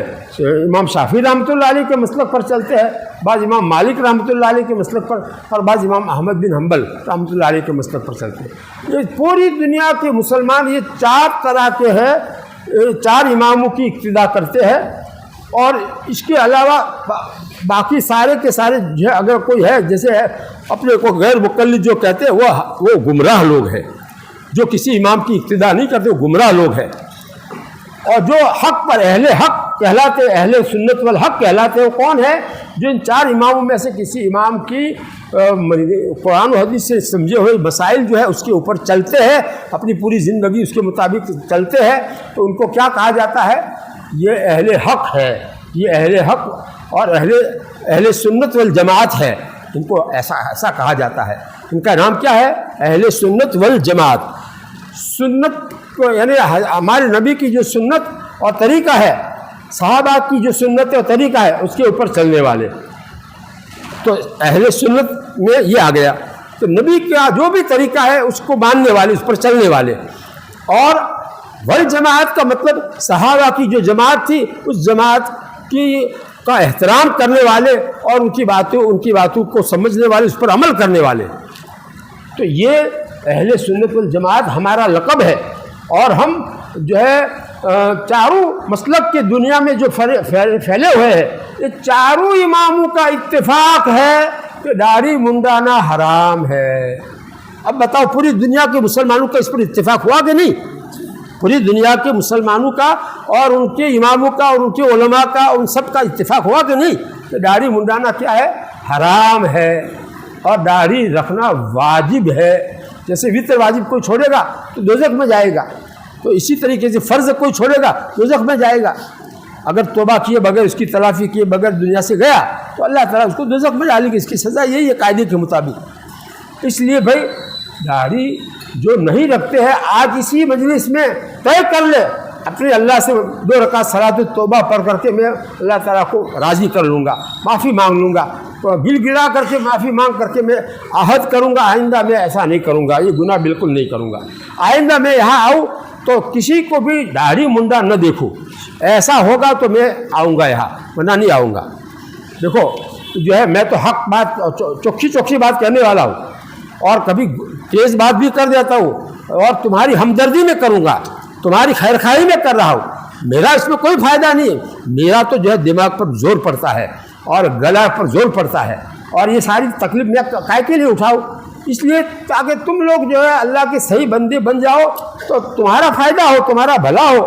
امام شافعی رحمۃ اللہ علیہ کے مسلک پر چلتے ہیں، بعض امام مالک رحمۃ اللہ علیہ کے مسلک پر، اور بعض امام احمد بن حنبل رحمۃ اللہ علیہ کے مسلک پر چلتے ہیں۔ یہ پوری دنیا کے مسلمان یہ 4 طرح کے ہیں، 4 اماموں کی اقتدا کرتے ہیں، اور اس کے علاوہ باقی سارے کے سارے جو اگر کوئی ہے جیسے ہے اپنے کو غیر مقلد جو کہتے ہیں وہ گمراہ لوگ ہیں، جو کسی امام کی اقتدا نہیں کرتے وہ گمراہ لوگ ہیں، اور جو حق پر اہل حق کہلاتے، اہل سنت والحق کہلاتے، وہ کون ہے؟ جو ان 4 اماموں میں سے کسی امام کی قرآن و حدیث سے سمجھے ہوئے مسائل جو ہے اس کے اوپر چلتے ہیں، اپنی پوری زندگی اس کے مطابق چلتے ہیں، تو ان کو کیا کہا جاتا ہے؟ یہ اہل حق ہے، یہ اہل حق اور اہل سنت والجماعت ہے، ان کو ایسا کہا جاتا ہے۔ ان کا نام کیا ہے؟ اہل سنت والجماعت۔ سنت کو یعنی ہمارے نبی کی جو سنت اور طریقہ ہے، صحابہ کی جو سنت اور طریقہ ہے، اس کے اوپر چلنے والے، تو اہل سنت میں یہ آ گیا۔ تو نبی کا جو بھی طریقہ ہے اس کو ماننے والے، اس پر چلنے والے، اور والجماعت کا مطلب صحابہ کی جو جماعت تھی اس جماعت کا احترام کرنے والے اور ان کی باتوں کو سمجھنے والے، اس پر عمل کرنے والے۔ تو یہ اہل سنت والجماعت ہمارا لقب ہے، اور ہم جو ہے 4 مسلک کے دنیا میں جو پھیلے ہوئے ہیں، یہ 4 اماموں کا اتفاق ہے کہ داڑھی منڈانا حرام ہے۔ اب بتاؤ پوری دنیا کے مسلمانوں کا اس پر اتفاق ہوا کہ نہیں؟ پوری دنیا کے مسلمانوں کا اور ان کے اماموں کا اور ان کے علماء کا، ان سب کا اتفاق ہوا کہ نہیں کہ داڑھی منڈانا کیا ہے؟ حرام ہے، اور داڑھی رکھنا واجب ہے۔ جیسے وطر واجب کوئی چھوڑے گا تو دوزخ میں جائے گا، تو اسی طریقے سے فرض کوئی چھوڑے گا دوزخ میں جائے گا۔ اگر توبہ کیے بغیر، اس کی تلافی کیے بغیر دنیا سے گیا تو اللہ تعالیٰ اس کو دوزخ میں ڈالے گا، اس کی سزا یہی ہے قاعدے کے مطابق۔ اس لیے بھائی داڑھی جو نہیں رکھتے ہیں، آج اسی مجلس میں طے کر لے اپنے اللہ سے 2 رکعت صلاۃ التوبہ پڑھ کر کے میں اللہ تعالیٰ کو راضی کر لوں گا، معافی مانگ لوں گا، تو گل گلا کر کے معافی مانگ کر کے میں عہد کروں گا آئندہ میں ایسا نہیں کروں گا، یہ گناہ بالکل نہیں کروں گا، آئندہ میں یہاں آؤں تو کسی کو بھی داڑھی منڈا نہ دیکھوں، ایسا ہوگا تو میں آؤں گا یہاں، ورنہ نہیں آؤں گا۔ دیکھو جو ہے میں تو حق بات چوکھی بات کہنے والا ہوں، اور کبھی تیز بات بھی کر دیتا ہوں، اور تمہاری ہمدردی میں کروں گا، تمہاری خیرخواہی میں کر رہا ہوں، میرا اس میں کوئی فائدہ نہیں ہے، میرا تو جو ہے دماغ پر زور پڑتا ہے اور گلا پر زور پڑتا ہے، اور یہ ساری تکلیف میں کائے کے لیے اٹھاؤں؟ اس لیے تاکہ تم لوگ جو ہے اللہ کے صحیح بندے بن جاؤ، تو تمہارا فائدہ ہو، تمہارا بھلا ہو،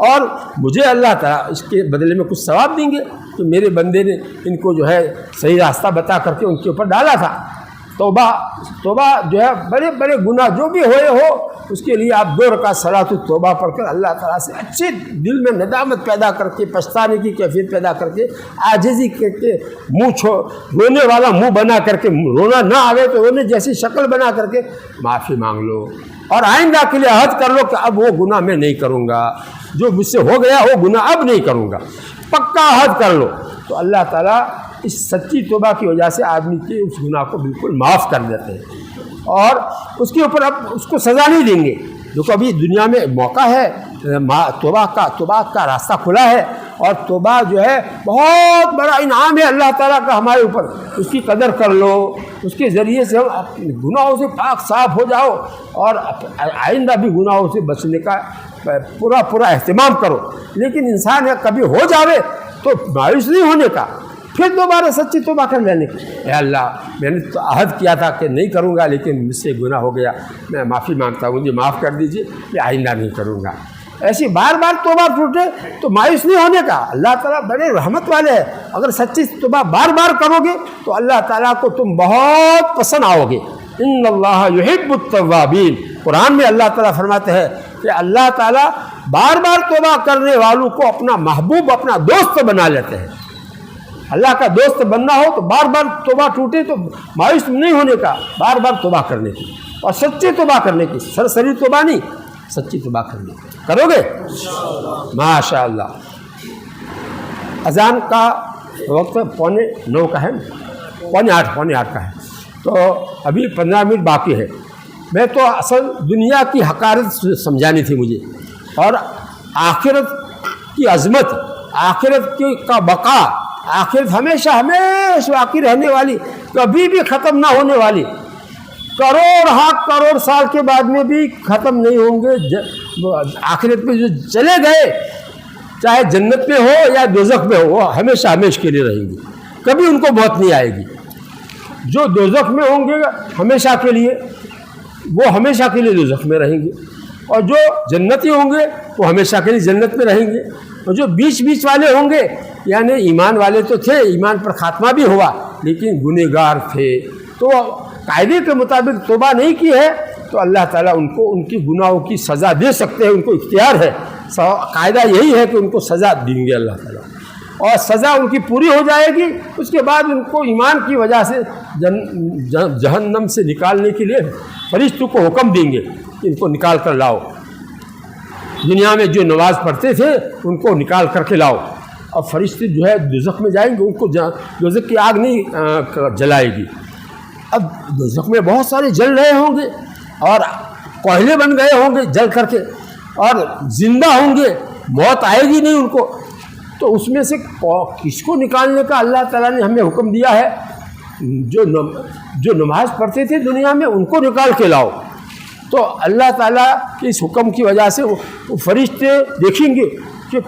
اور مجھے اللہ تعالیٰ اس کے بدلے میں کچھ ثواب دیں گے کہ میرے بندے نے ان کو جو ہے صحیح راستہ بتا کر کے ان کے اوپر ڈالا تھا۔ توبہ جو ہے بڑے بڑے گناہ جو بھی ہوئے ہو اس کے لیے آپ 2 رکعت صلاۃ التوبہ پڑھ کر اللہ تعالیٰ سے اچھے دل میں ندامت پیدا کر کے، پچھتانے کی کیفیت پیدا کر کے، عاجزی کر کے، رونے والا منہ بنا کر کے، رونا نہ آئے تو رونے جیسی شکل بنا کر کے معافی مانگ لو، اور آئندہ کے لیے عہد کر لو کہ اب وہ گناہ میں نہیں کروں گا، جو مجھ سے ہو گیا وہ گناہ اب نہیں کروں گا، پکا عہد کر لو، تو اللہ تعالیٰ اس سچی توبہ کی وجہ سے آدمی کے اس گناہ کو بالکل معاف کر دیتے ہیں، اور اس کے اوپر اب اس کو سزا نہیں دیں گے۔ جو کبھی دنیا میں موقع ہے توبہ کا راستہ کھلا ہے، اور توبہ جو ہے بہت بڑا انعام ہے اللہ تعالیٰ کا ہمارے اوپر، اس کی قدر کر لو، اس کے ذریعے سے ہم اپنے گناہوں سے پاک صاف ہو جاؤ، اور آئندہ بھی گناہوں سے بچنے کا پورا اہتمام کرو۔ لیکن انسان کبھی ہو جاوے تو مایوس نہیں ہونے کا، پھر دوبارہ سچی توبہ کر لینے کی، اے اللہ میں نے تو عہد کیا تھا کہ نہیں کروں گا، لیکن مجھ سے گناہ ہو گیا، میں معافی مانگتا ہوں، مجھے معاف کر دیجیے، میں آئندہ نہیں کروں گا۔ ایسی بار بار توبہ ٹوٹے تو مایوس نہیں ہونے کا، اللہ تعالیٰ بڑے رحمت والے ہیں، اگر سچی توبہ بار بار کرو گے تو اللہ تعالیٰ کو تم بہت پسند آؤ گے۔ ان اللہ یحب التوابین، قرآن میں اللہ تعالیٰ فرماتے ہیں کہ اللہ تعالیٰ بار بار توبہ کرنے والوں کو اپنا محبوب، اپنا دوست بنا لیتے ہیں۔ اللہ کا دوست بننا ہو تو بار بار توبہ ٹوٹے تو مایوس نہیں ہونے کا، بار بار توبہ کرنے کی، اور سچی توبہ کرنے کی، سرسری توبہ نہیں، سچی توبہ کرنے کی۔ کرو گے ماشاء اللہ۔ اذان کا وقت 8:45 کا ہے، 8:45 کا ہے، تو ابھی 15 منٹ باقی ہے۔ میں تو اصل دنیا کی حقارت سمجھانی تھی مجھے، اور آخرت کی عظمت، آخرت کا بقا، آخرت ہمیشہ باقی رہنے والی، کبھی بھی ختم نہ ہونے والی، کروڑ سال کے بعد میں بھی ختم نہیں ہوں گے۔ آخرت میں جو چلے گئے، چاہے جنت میں ہو یا دوزخ میں ہو، وہ ہمیشہ کے لیے رہیں گی، کبھی ان کو موت نہیں آئے گی۔ جو دوزخ میں ہوں گے ہمیشہ کے لیے، وہ ہمیشہ کے لیے دوزخ میں رہیں گے، اور جو جنتی ہوں گے وہ ہمیشہ کے لیے جنت میں رہیں گے، اور جو بیچ والے ہوں گے، یعنی ایمان والے تو تھے، ایمان پر خاتمہ بھی ہوا، لیکن گنہگار تھے، تو قاعدے کے مطابق توبہ نہیں کی ہے تو اللہ تعالیٰ ان کو ان کی گناہوں کی سزا دے سکتے ہیں، ان کو اختیار ہے۔ قاعدہ یہی ہے کہ ان کو سزا دیں گے اللہ تعالیٰ، اور سزا ان کی پوری ہو جائے گی، اس کے بعد ان کو ایمان کی وجہ سے جہنم سے نکالنے کے لیے فرشتوں کو حکم دیں گے کہ ان کو نکال کر لاؤ۔ دنیا میں جو نماز پڑھتے تھے ان کو نکال کر کے لاؤ، اور فرشتے جو ہے دوزخ میں جائیں گے، ان کو دوزخ کی آگ نہیں جلائے گی۔ اب دوزخ میں بہت سارے جل رہے ہوں گے، اور کوئلے بن گئے ہوں گے جل کر کے، اور زندہ ہوں گے، موت آئے گی نہیں ان کو، تو اس میں سے کس کو نکالنے کا اللہ تعالیٰ نے ہمیں حکم دیا ہے؟ جو نماز پڑھتے تھے دنیا میں ان کو نکال کے لاؤ۔ تو اللہ تعالیٰ کے اس حکم کی وجہ سے وہ فرشتے دیکھیں گے کہ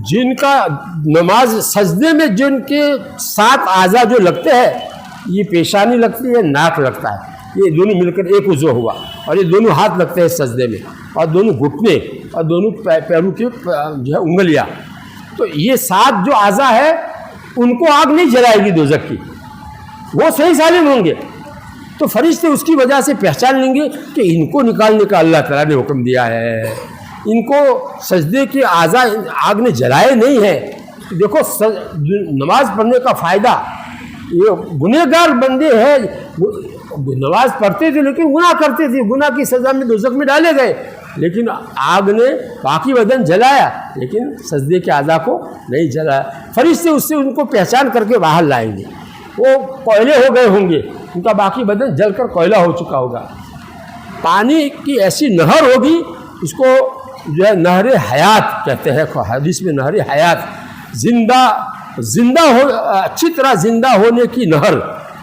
جن کا نماز سجدے میں جن کے 7 اعضاء جو لگتے ہیں، یہ پیشانی لگتی ہے، ناک لگتا ہے، یہ دونوں مل کر ایک عضو ہوا، اور یہ دونوں ہاتھ لگتے ہیں سجدے میں، اور دونوں گھٹنے، اور دونوں پیروں کے جو ہے انگلیاں، تو یہ 7 جو اعضاء ہے ان کو آگ نہیں جلائے گی دوزخ کی، وہ صحیح سالم ہوں گے۔ تو فرشتے اس کی وجہ سے پہچان لیں گے کہ ان کو نکالنے کا اللہ تعالیٰ نے حکم دیا ہے، ان کو سجدے کے اعضاء آگ نے جلائے نہیں ہیں۔ دیکھو نماز پڑھنے کا فائدہ، یہ گنہگار بندے ہیں، نماز پڑھتے تھے لیکن گناہ کرتے تھے، گناہ کی سزا میں دوزخ میں ڈالے گئے، لیکن آگ نے باقی بدن جلایا لیکن سجدے کے اعضاء کو نہیں جلایا۔ فرشتے اس سے ان کو پہچان کر کے باہر لائیں گے، وہ کوئلے ہو گئے ہوں گے، ان کا باقی بدن جل کر کوئلہ ہو چکا ہوگا۔ پانی کی ایسی نہر ہوگی، اس کو جو ہے نہر حیات کہتے ہیں، حدیث میں نہر حیات، زندہ ہو، اچھی طرح زندہ ہونے کی نہر،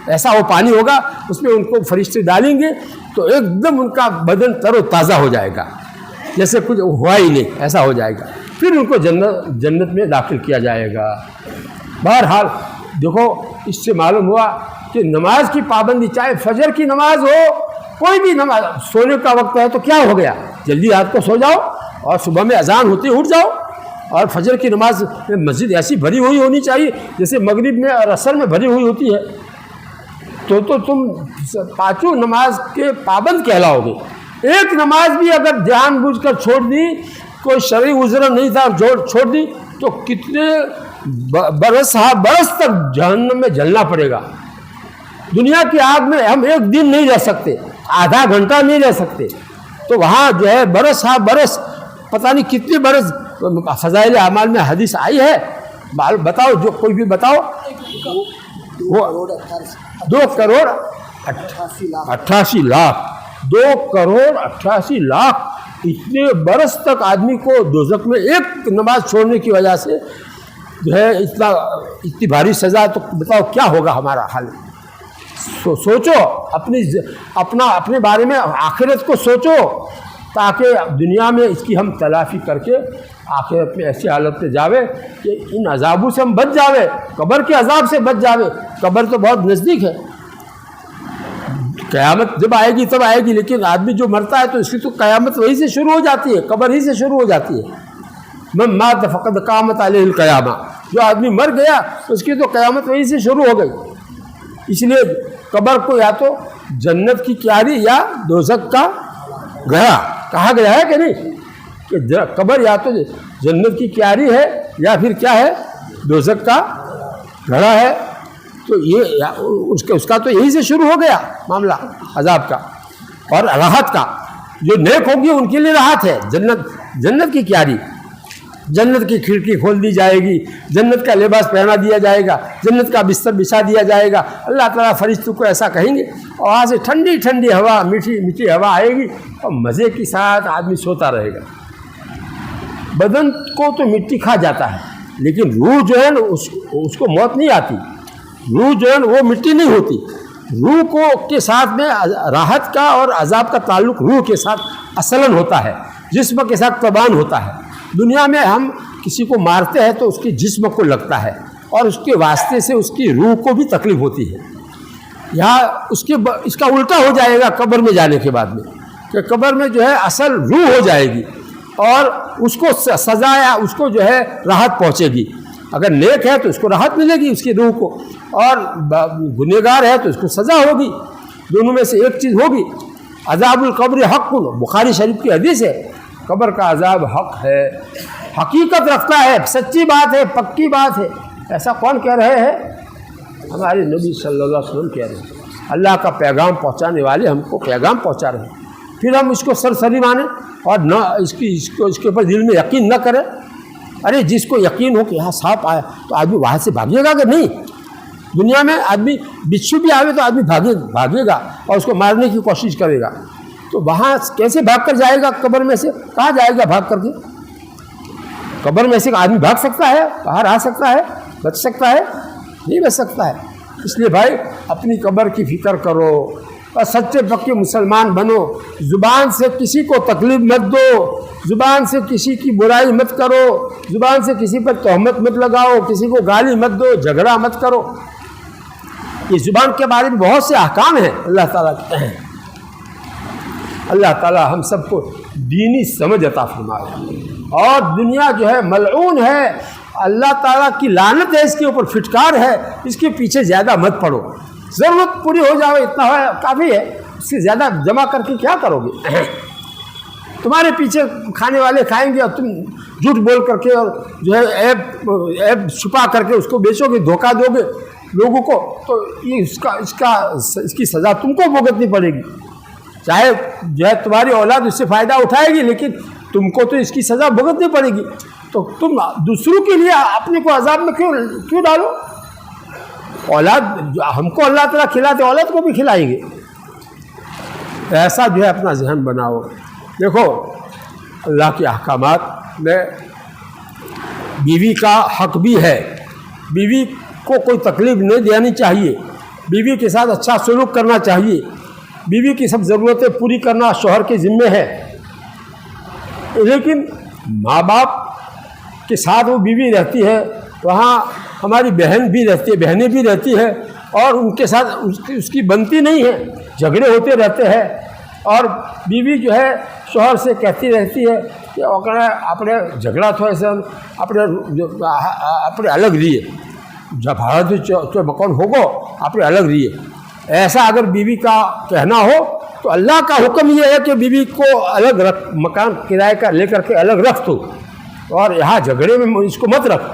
ایسا وہ پانی ہوگا، اس میں ان کو فرشتے ڈالیں گے تو ایک دم ان کا بدن تر و تازہ ہو جائے گا، جیسے کچھ ہوا ہی نہیں، ایسا ہو جائے گا۔ پھر ان کو جنت میں داخل کیا جائے گا۔ بہرحال دیکھو، اس سے معلوم ہوا کہ نماز کی پابندی، چاہے فجر کی نماز ہو، کوئی بھی نماز، سونے کا وقت ہے تو کیا ہو گیا، جلدی رات کو سو جاؤ، اور صبح میں اذان ہوتے اٹھ جاؤ، اور فجر کی نماز میں مسجد ایسی بھری ہوئی ہونی چاہیے جیسے مغرب میں اور عصر میں بھری ہوئی ہوتی ہے، تو تم 5 نماز کے پابند کہلاؤ گے۔ ایک نماز بھی اگر جان بوجھ کر چھوڑ دی، کوئی شرعی عذر نہیں تھا چھوڑ دی، تو کتنے برس تک جہنم میں جلنا پڑے گا۔ دنیا کی آگ میں ہم ایک دن نہیں رہ سکتے، آدھا گھنٹہ نہیں رہ سکتے، تو وہاں جو ہے برس پتہ نہیں کتنے برس۔ فضائل اعمال میں حدیث آئی ہے، بتاؤ، جو کوئی بھی بتاؤ، 2 کروڑ 88 لاکھ 2,88,00,000 اتنے برس تک آدمی کو دوزخ میں ایک نماز چھوڑنے کی وجہ سے جو ہے اتنی بھاری سزا، تو بتاؤ کیا ہوگا ہمارا حال؟ سوچو اپنے بارے میں، آخرت کو سوچو، تاکہ دنیا میں اس کی ہم تلافی کر کے آخرت میں ایسی حالت پہ جاوے کہ ان عذابوں سے ہم بچ جاوے، قبر کے عذاب سے بچ جاوے۔ قبر تو بہت نزدیک ہے، قیامت جب آئے گی تب آئے گی، لیکن آدمی جو مرتا ہے تو اس کی تو قیامت وہی سے شروع ہو جاتی ہے، قبر ہی سے شروع ہو جاتی ہے۔ من مات فقد قامت علیہ القیامہ، جو آدمی مر گیا اس کی تو قیامت وہی سے شروع ہو گئی۔ اس لیے قبر کو یا تو جنت کی کیاری یا دوزخ کا گڑھا کہا گیا ہے کہ نہیں، کہ قبر یا تو جنت کی کیاری ہے یا پھر کیا ہے، دوزخ کا گڑھا ہے۔ تو یہ اس کا تو یہی سے شروع ہو گیا معاملہ عذاب کا اور راحت کا۔ جو نیک ہوگی ان کے لیے راحت ہے، جنت کی کیاری، جنت کی کھڑکی کھول دی جائے گی، جنت کا لباس پہنا دیا جائے گا، جنت کا بستر بچھا دیا جائے گا۔ اللہ تعالیٰ فرشتوں کو ایسا کہیں گے اور وہاں سے ٹھنڈی ٹھنڈی ہوا، میٹھی میٹھی ہوا آئے گی اور مزے کے ساتھ آدمی سوتا رہے گا۔ بدن کو تو مٹی کھا جاتا ہے، لیکن روح جو ہے نا اس کو موت نہیں آتی، روح جو ہے نا وہ مٹی نہیں ہوتی۔ روح کو کے ساتھ میں راحت کا اور عذاب کا تعلق روح کے ساتھ اصلاً ہوتا ہے، جسم کے ساتھ تبان ہوتا ہے۔ دنیا میں ہم کسی کو مارتے ہیں تو اس کے جسم کو لگتا ہے اور اس کے واسطے سے اس کی روح کو بھی تکلیف ہوتی ہے۔ یہاں اس کا الٹا ہو جائے گا قبر میں جانے کے بعد میں، کہ قبر میں جو ہے اصل روح ہو جائے گی اور اس کو سزا یا اس کو جو ہے راحت پہنچے گی۔ اگر نیک ہے تو اس کو راحت ملے گی اس کی روح کو، اور گنہگار ہے تو اس کو سزا ہوگی۔ دونوں میں سے ایک چیز ہوگی۔ عذاب القبر حق، بخاری شریف کی حدیث ہے، قبر کا عذاب حق ہے، حقیقت رکھتا ہے، سچی بات ہے، پکی بات ہے۔ ایسا کون کہہ رہے ہیں؟ ہمارے نبی صلی اللہ علیہ وسلم کہہ رہے ہیں۔ اللہ کا پیغام پہنچانے والے ہم کو پیغام پہنچا رہے ہیں، پھر ہم اس کو سرسری مانیں اور نہ اس کے اوپر دل میں یقین نہ کریں۔ ارے جس کو یقین ہو کہ یہاں سانپ آیا تو آدمی وہاں سے بھاگے گا کہ نہیں؟ دنیا میں آدمی بچھو بھی آوے تو آدمی بھاگے گا اور اس کو مارنے کی کوشش کرے گا، تو وہاں کیسے بھاگ کر جائے گا؟ قبر میں سے کہاں جائے گا بھاگ کر کے؟ قبر میں سے آدمی بھاگ سکتا ہے، باہر آ سکتا ہے، بچ سکتا ہے؟ نہیں بچ سکتا ہے۔ اس لیے بھائی اپنی قبر کی فکر کرو اور سچے پکے مسلمان بنو۔ زبان سے کسی کو تکلیف مت دو، زبان سے کسی کی برائی مت کرو، زبان سے کسی پر تہمت مت لگاؤ، کسی کو گالی مت دو، جھگڑا مت کرو۔ یہ زبان کے بارے میں بہت سے احکام ہیں اللہ تعالیٰ کے ہیں۔ اللہ تعالیٰ ہم سب کو دینی سمجھ عطا فرمائے۔ اور دنیا جو ہے ملعون ہے، اللہ تعالیٰ کی لعنت ہے، اس کے اوپر پھٹکار ہے، اس کے پیچھے زیادہ مت پڑو۔ ضرورت پوری ہو جاؤ اتنا ہے کافی ہے، اس سے زیادہ جمع کر کے کیا کرو گے؟ تمہارے پیچھے کھانے والے کھائیں گے اور تم جھوٹ بول کر کے اور جو ہے عیب چھپا کر کے اس کو بیچو گے، دھوکہ دو گے لوگوں کو، تو یہ اس کی سزا تم کو بھگتنی پڑے گی۔ چاہے جو ہے تمہاری اولاد اس سے فائدہ اٹھائے گی، لیکن تم کو تو اس کی سزا بھگتنی پڑے گی۔ تو تم دوسروں کے لیے اپنے کو عذاب میں کیوں ڈالو؟ اولاد ہم کو اللہ تعالیٰ کھلاتے، اولاد کو بھی کھلائیں گے۔ ایسا جو ہے اپنا ذہن بناؤ۔ دیکھو اللہ کے احکامات میں بیوی کا حق بھی ہے، بیوی کو کوئی تکلیف نہیں دینی چاہیے، بیوی کے ساتھ اچھا سلوک کرنا چاہیے، بیوی کی سب ضرورتیں پوری کرنا شوہر کے ذمے ہے۔ لیکن ماں باپ کے ساتھ وہ بیوی رہتی ہے، وہاں ہماری بہن بھی رہتی ہے، بہنیں بھی رہتی ہے، اور ان کے ساتھ اس کی بنتی نہیں ہے، جھگڑے ہوتے رہتے ہیں، اور بیوی جو ہے شوہر سے کہتی رہتی ہے کہ اپنے جھگڑا تھوڑے سے اپنے الگ رہیے، جب بھاڑا جو مکان ہوگو اپنے الگ رہیے۔ ایسا اگر بیوی کا کہنا ہو تو اللہ کا حکم یہ ہے کہ بیوی کو الگ رکھ، مکان کرائے کا لے کر کے الگ رکھ تو، اور یہاں جھگڑے میں اس کو مت رکھ۔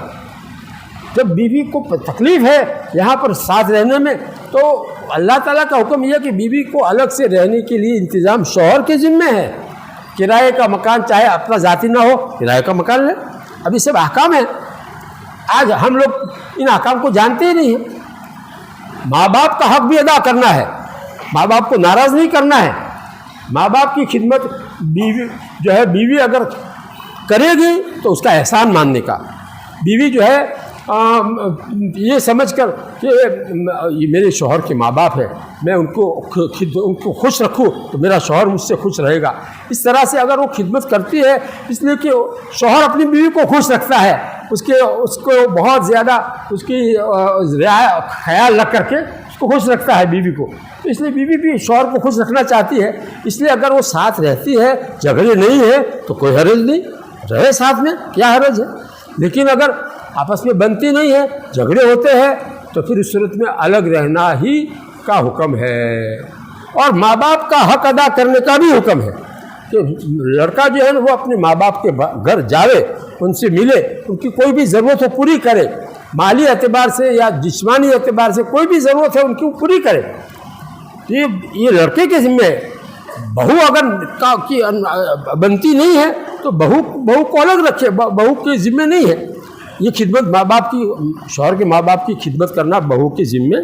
جب بیوی کو تکلیف ہے یہاں پر ساتھ رہنے میں، تو اللہ تعالیٰ کا حکم یہ ہے کہ بیوی کو الگ سے رہنے کے لیے انتظام شوہر کے ذمے ہے۔ کرائے کا مکان چاہے اپنا ذاتی نہ ہو، کرائے کا مکان لے۔ اب یہ سب احکام ہیں، آج ہم لوگ ان احکام کو جانتے ہی نہیں ہیں۔ ماں باپ کا حق بھی ادا کرنا ہے، ماں باپ کو ناراض نہیں کرنا ہے، ماں باپ کی خدمت بیوی اگر کرے گی تو اس کا احسان ماننے کا. بیوی جو ہے یہ سمجھ کر کہ یہ میرے شوہر کے ماں باپ ہیں، میں ان کو خوش رکھوں تو میرا شوہر مجھ سے خوش رہے گا. اس طرح سے اگر وہ خدمت کرتی ہے، اس لیے کہ شوہر اپنی بیوی کو خوش رکھتا ہے، اس کو بہت زیادہ اس کی خیال رکھ کر کے اس کو خوش رکھتا ہے بیوی کو، تو اس لیے بیوی بھی شوہر کو خوش رکھنا چاہتی ہے. اس لیے اگر وہ ساتھ رہتی ہے، جھگڑے نہیں ہے تو کوئی حرج نہیں، رہے ساتھ میں، کیا حرج ہے. لیکن اگر آپس میں بنتی نہیں ہے، جھگڑے ہوتے ہیں، تو پھر اس صورت میں الگ رہنا ہی کا حکم ہے. اور ماں باپ کا حق ادا کرنے کا بھی حکم ہے کہ لڑکا جو ہے وہ اپنے ماں باپ کے گھر جاوے، ان سے ملے، ان کی کوئی بھی ضرورت ہو پوری کرے، مالی اعتبار سے یا جسمانی اعتبار سے کوئی بھی ضرورت ہے ان کی پوری کرے. یہ لڑکے کے ذمہ ہے. بہو اگر بنتی نہیں ہے تو بہو کو الگ رکھے، بہو کے ذمہ نہیں ہے. یہ خدمت ماں باپ کی، شوہر کے ماں باپ کی خدمت کرنا بہو کے ذمہ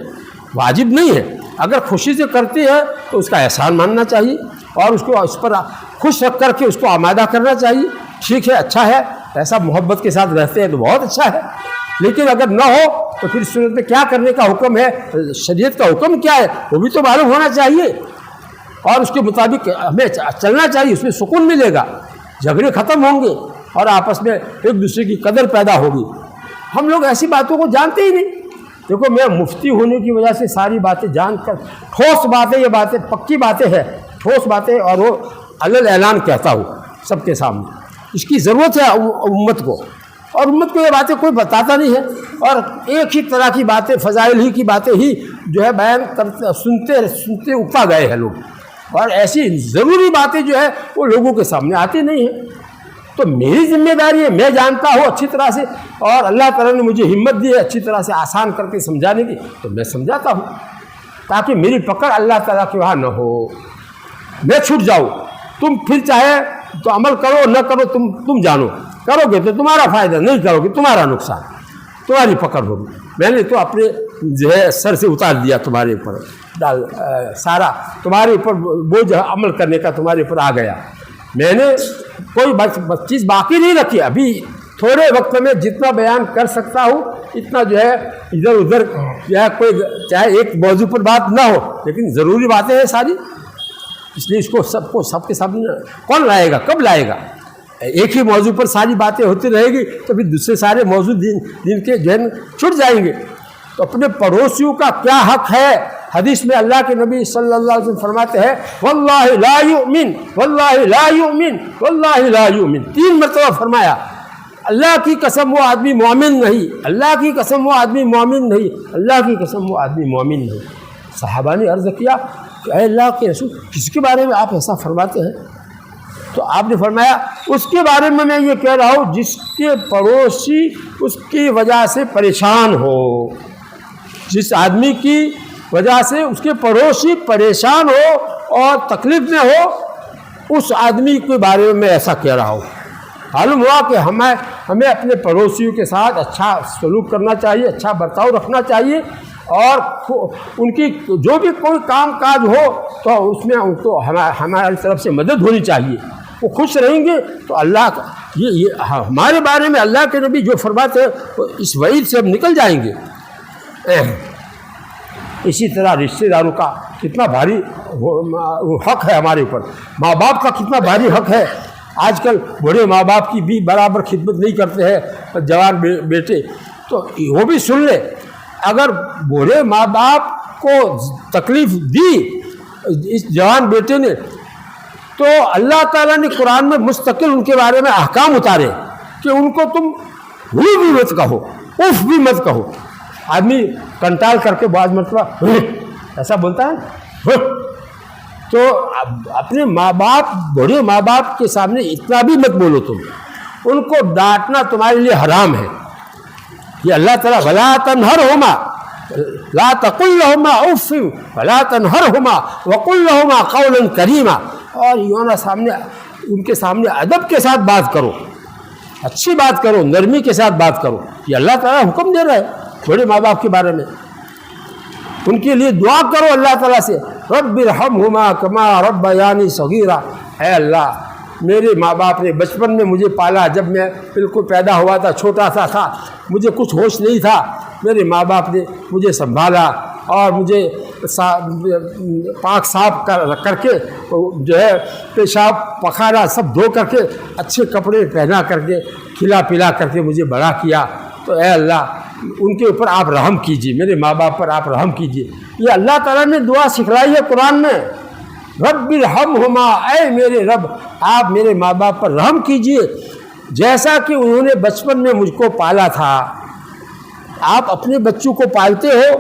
واجب نہیں ہے. اگر خوشی سے کرتی ہے تو اس کا احسان ماننا چاہیے اور اس کو اس پر خوش رکھ کر کے اس کو آمادہ کرنا چاہیے. ٹھیک ہے، اچھا ہے، ایسا محبت کے ساتھ رہتے ہیں تو بہت اچھا ہے. لیکن اگر نہ ہو تو پھر اس صورت میں کیا کرنے کا حکم ہے، شریعت کا حکم کیا ہے وہ بھی تو معلوم ہونا چاہیے اور اس کے مطابق ہمیں چلنا چاہیے. اس میں سکون ملے گا، جھگڑے ختم ہوں گے اور آپس میں ایک دوسرے کی قدر پیدا ہوگی. ہم لوگ ایسی باتوں کو جانتے ہی نہیں. دیکھو، میں مفتی ہونے کی وجہ سے ساری باتیں جان کر، ٹھوس باتیں، یہ باتیں پکی باتیں ہیں، ٹھوس باتیں، اور وہ علل اعلان کہتا ہوں سب کے سامنے. اس کی ضرورت ہے امت کو، اور امت کو یہ باتیں کوئی بتاتا نہیں ہے، اور ایک ہی طرح کی باتیں، فضائل ہی کی باتیں ہی جو ہے بیان کرتے، سنتے اکتا گئے ہیں لوگ، اور ایسی ضروری باتیں جو ہے وہ لوگوں کے سامنے آتی نہیں ہیں. تو میری ذمہ داری ہے، میں جانتا ہوں اچھی طرح سے، اور اللہ تعالیٰ نے مجھے ہمت دی ہے اچھی طرح سے آسان کر کے سمجھانے کی، تو میں سمجھاتا ہوں تاکہ میری پکڑ اللہ تعالیٰ کے وہاں نہ ہو، میں چھوٹ جاؤں. تم پھر چاہے تو عمل کرو، نہ کرو، تم جانو. کرو گے تو تمہارا فائدہ، نہیں کرو گے تمہارا نقصان، تمہاری پکڑ ہوگی. میں نے تو اپنے جو ہے سر سے اتار دیا، تمہارے اوپر سارا تمہارے اوپر بوجھ عمل کرنے کا تمہارے اوپر آ گیا. میں نے کوئی چیز باقی نہیں رکھی. ابھی تھوڑے وقت میں جتنا بیان کر سکتا ہوں اتنا جو ہے ادھر ادھر جو ہے کوئی چاہے ایک موضوع پر بات نہ ہو لیکن ضروری باتیں ہیں ساری. اس لیے اس کو سب کے سامنے کون لائے گا، کب لائے گا؟ ایک ہی موضوع پر ساری باتیں ہوتی رہے گی تو پھر دوسرے سارے موضوع دین کے ذہن چھٹ جائیں گے. تو اپنے پڑوسیوں کا کیا حق ہے؟ حدیث میں اللہ کے نبی صلی اللہ علیہ وسلم فرماتے ہیں واللہ لا یؤمن، واللہ لا یؤمن، واللہ لا یؤمن. 3 مرتبہ فرمایا. اللہ کی قسم وہ آدمی مومن نہیں، اللہ کی قسم وہ آدمی مومن نہیں، اللہ کی قسم وہ آدمی مومن نہیں. صحابہ نے عرض کیا کہ اے اللہ کے رسول، کس کے بارے میں آپ ایسا فرماتے ہیں؟ تو آپ نے فرمایا اس کے بارے میں یہ کہہ رہا ہوں جس کے پڑوسی اس کی وجہ سے پریشان ہو. جس آدمی کی وجہ سے اس کے پڑوسی پریشان ہو اور تکلیف میں ہو، اس آدمی کے بارے میں ایسا کہہ رہا ہوں. معلوم ہوا کہ ہمیں اپنے پڑوسیوں کے ساتھ اچھا سلوک کرنا چاہیے، اچھا برتاؤ رکھنا چاہیے، اور ان کی جو بھی کوئی کام کاج ہو تو اس میں ان کو ہماری طرف سے مدد ہونی چاہیے. وہ خوش رہیں گے تو اللہ کا یہ ہمارے بارے میں اللہ کے نبی جو فرماتے ہیں اس وعید سے ہم نکل جائیں گے. اسی طرح رشتہ داروں کا کتنا بھاری حق ہے ہمارے اوپر، ماں باپ کا کتنا بھاری حق ہے. آج کل بوڑھے ماں باپ کی بھی برابر خدمت نہیں کرتے ہیں جوان بیٹے. تو وہ بھی سن لے، اگر بوڑھے ماں باپ کو تکلیف دی اس جوان بیٹے نے تو اللہ تعالیٰ نے قرآن میں مستقل ان کے بارے میں احکام اتارے کہ ان کو تم ہوئی بھی مت کہو، اف بھی مت کہو. آدمی کنٹال کر کے بعض مرتبہ ایسا بولتا ہے، تو اپنے ماں باپ، بوڑھے ماں باپ کے سامنے اتنا بھی مت بولو. تم ان کو ڈانٹنا تمہارے لیے حرام ہے. یہ اللہ تعالیٰ وَلَا تَنْهَرْهُمَا لَا تَقُلْ لَهُمَا اُفٍّ وَلَا تَنْهَرْهُمَا وَقُلْ لَهُمَا قَوْلًا كَرِيمًا. اور یوں سامنے ان کے سامنے ادب کے ساتھ بات کرو، اچھی بات کرو، نرمی کے ساتھ بات کرو. یہ اللہ تعالیٰ حکم دے رہا ہے بڑے ماں باپ کے بارے میں. ان کے لیے دعا کرو اللہ تعالیٰ سے رب ارحمہما کما ربیانی صغیرا، اے اللہ میرے ماں باپ نے بچپن میں مجھے پالا، جب میں بالکل پیدا ہوا تھا چھوٹا سا تھا، مجھے کچھ ہوش نہیں تھا، میرے ماں باپ نے مجھے سنبھالا اور مجھے پاک صاف کر کے جو ہے پیشاب پخانا سب دھو کر کے اچھے کپڑے پہنا کر کے کھلا پلا کر کے مجھے بڑا کیا، تو اے اللہ ان کے اوپر آپ رحم کیجیے، میرے ماں باپ پر آپ رحم کیجیے۔ یہ اللہ تعالیٰ نے دعا سکھلائی ہے قرآن میں، رب ارحمہما، اے میرے رب آپ میرے ماں باپ پر رحم کیجیے، جیسا کہ انہوں نے بچپن میں مجھ کو پالا تھا۔ آپ اپنے بچوں کو پالتے ہو،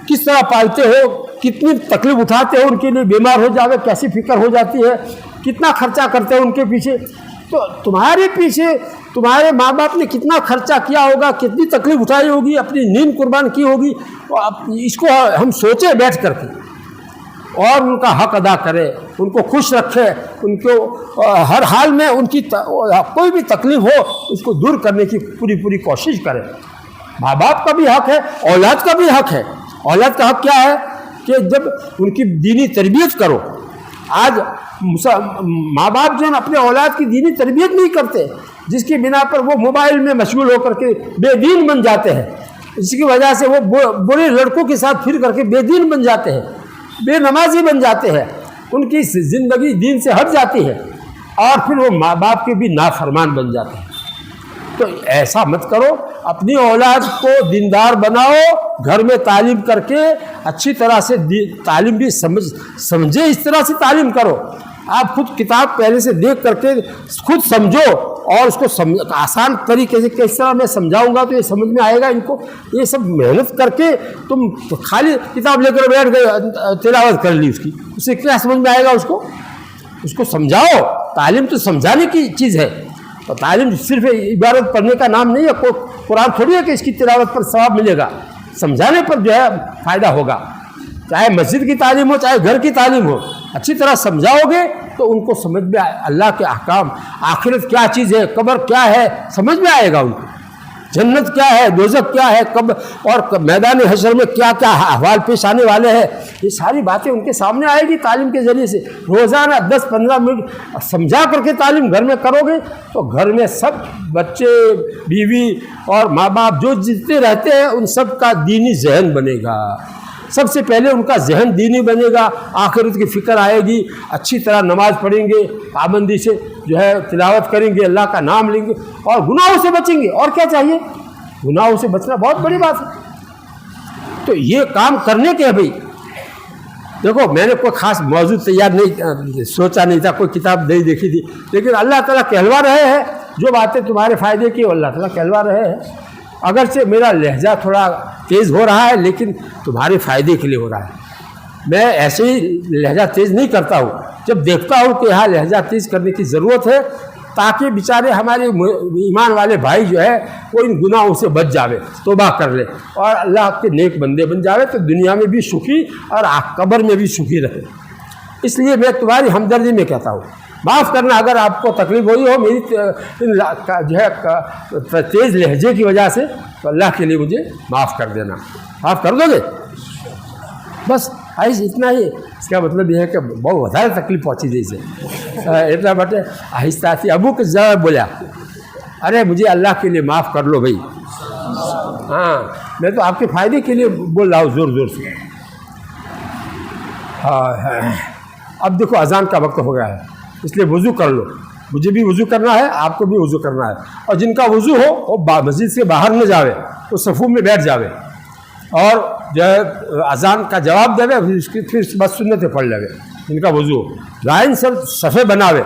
کس طرح پالتے ہو، کتنی تکلیف اٹھاتے ہو، ان کے لیے بیمار ہو جاوے کیسی فکر ہو جاتی ہے، کتنا خرچہ کرتے ہو ان کے پیچھے، تو تمہارے پیچھے تمہارے ماں باپ نے کتنا خرچہ کیا ہوگا، کتنی تکلیف اٹھائی ہوگی، اپنی نیند قربان کی ہوگی، اس کو ہم سوچیں بیٹھ کر کے اور ان کا حق ادا کرے، ان کو خوش رکھے، ان کو ہر حال میں ان کی کوئی بھی تکلیف ہو اس کو دور کرنے کی پوری کوشش کرے۔ ماں باپ کا بھی حق ہے، اولاد کا بھی حق ہے۔ اولاد کا حق کیا ہے کہ جب ان کی دینی تربیت کرو۔ آج ماں باپ جو ہے اپنے اولاد کی دینی تربیت نہیں کرتے، جس کی بنا پر وہ موبائل میں مشغول ہو کر کے بے دین بن جاتے ہیں، اس کی وجہ سے وہ برے لڑکوں کے ساتھ پھر کر کے بے دین بن جاتے ہیں، بے نمازی بن جاتے ہیں، ان کی زندگی دین سے ہٹ جاتی ہے اور پھر وہ ماں باپ کے بھی نافرمان بن جاتے ہیں۔ تو ایسا مت کرو، اپنی اولاد کو دیندار بناؤ، گھر میں تعلیم کر کے اچھی طرح سے تعلیم بھی سمجھے، اس طرح سے تعلیم کرو۔ آپ خود کتاب پہلے سے دیکھ کر کے خود سمجھو اور اس کو آسان طریقے سے کس طرح میں سمجھاؤں گا تو یہ سمجھ میں آئے گا ان کو۔ یہ سب محنت کر کے تم خالی کتاب لے کر بیٹھ گئے، تلاوت کر لی اس کی، اس سے کیا سمجھ میں آئے گا؟ اس کو سمجھاؤ۔ تعلیم تو سمجھانے کی چیز ہے، تو تعلیم صرف عبارت پڑھنے کا نام نہیں ہے، قرآن تھوڑی ہے کہ اس کی تلاوت پر ثواب ملے گا، سمجھانے پر جو ہے فائدہ ہوگا۔ چاہے مسجد کی تعلیم ہو چاہے گھر کی تعلیم ہو، اچھی طرح سمجھاؤ گے تو ان کو سمجھ میں اللہ کے احکام، آخرت کیا چیز ہے، قبر کیا ہے، سمجھ میں آئے گا ان کو، جنت کیا ہے، دوزخ کیا ہے، کب اور میدان حشر میں کیا کیا احوال پیش آنے والے ہیں، یہ ساری باتیں ان کے سامنے آئے گی تعلیم کے ذریعے سے۔ روزانہ 10-15 منٹ سمجھا کر کے تعلیم گھر میں کرو گے تو گھر میں سب بچے، بیوی اور ماں باپ جو جتنے رہتے ہیں ان سب کا دینی ذہن بنے گا۔ سب سے پہلے ان کا ذہن دینی بنے گا، آخرت کی فکر آئے گی، اچھی طرح نماز پڑھیں گے، پابندی سے جو ہے تلاوت کریں گے، اللہ کا نام لیں گے اور گناہوں سے بچیں گے۔ اور کیا چاہیے؟ گناہوں سے بچنا بہت بڑی بات ہے۔ تو یہ کام کرنے کے بھائی دیکھو، میں نے کوئی خاص موضوع تیار نہیں سوچا نہیں تھا، کوئی کتاب نہیں دیکھی تھی، لیکن اللہ تعالیٰ کہلوا رہے ہیں جو باتیں تمہارے فائدے کی، اللہ تعالیٰ کہلوا رہے ہیں۔ اگرچہ میرا لہجہ تھوڑا تیز ہو رہا ہے لیکن تمہارے فائدے کے لیے ہو رہا ہے۔ میں ایسے ہی لہجہ تیز نہیں کرتا ہوں، جب دیکھتا ہوں کہ یہاں لہجہ تیز کرنے کی ضرورت ہے تاکہ بیچارے ہمارے ایمان والے بھائی جو ہے وہ ان گناہوں سے بچ جاوے، توبہ کر لے اور اللہ کے نیک بندے بن جاوے، تو دنیا میں بھی سخی اور قبر میں بھی سخی رہے۔ اس لیے میں تمہاری ہمدردی میں کہتا ہوں، معاف کرنا اگر آپ کو تکلیف ہوئی ہو میری جو ہے تیز لہجے کی وجہ سے، تو اللہ کے لیے مجھے معاف کر دینا۔ معاف کر دو گے؟ بس اتنا ہی، اس کا مطلب یہ ہے کہ بہت زیادہ تکلیف پہنچی دی سے اتنا بٹے آہستہ آہستہ ابو کے جواب بولا، ارے مجھے اللہ کے لیے معاف کر لو بھائی، ہاں میں تو آپ کے فائدے کے لیے بول رہا ہوں زور سے۔ ہاں اب دیکھو اذان کا وقت ہو گیا ہے، اس لیے وضو کر لو، مجھے بھی وضو کرنا ہے، آپ کو بھی وضو کرنا ہے، اور جن کا وضو ہو وہ مسجد سے باہر نہ جاوے، وہ صفوں میں بیٹھ جاوے اور جو ہے اذان کا جواب دے، پھر بس سنتیں پڑھ لے، جن کا وضو ہو لائن سے صفحے بناوے،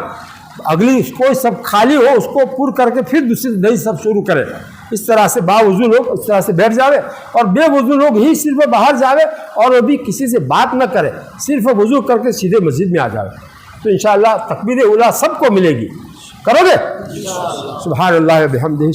اگلی کوئی سب خالی ہو اس کو پر کر کے پھر دوسری نئی سب شروع کرے، اس طرح سے باوضو لوگ اس طرح سے بیٹھ جاوے، اور بے وضو لوگ ہی صرف باہر جاوے اور وہ بھی کسی سے بات نہ کرے، صرف وضو کر کے سیدھے مسجد میں آ جاوے، تو انشاءاللہ تکبیر اولیٰ سب کو ملے گی۔ کرو گے؟ سبحان اللہ و بحمدہ۔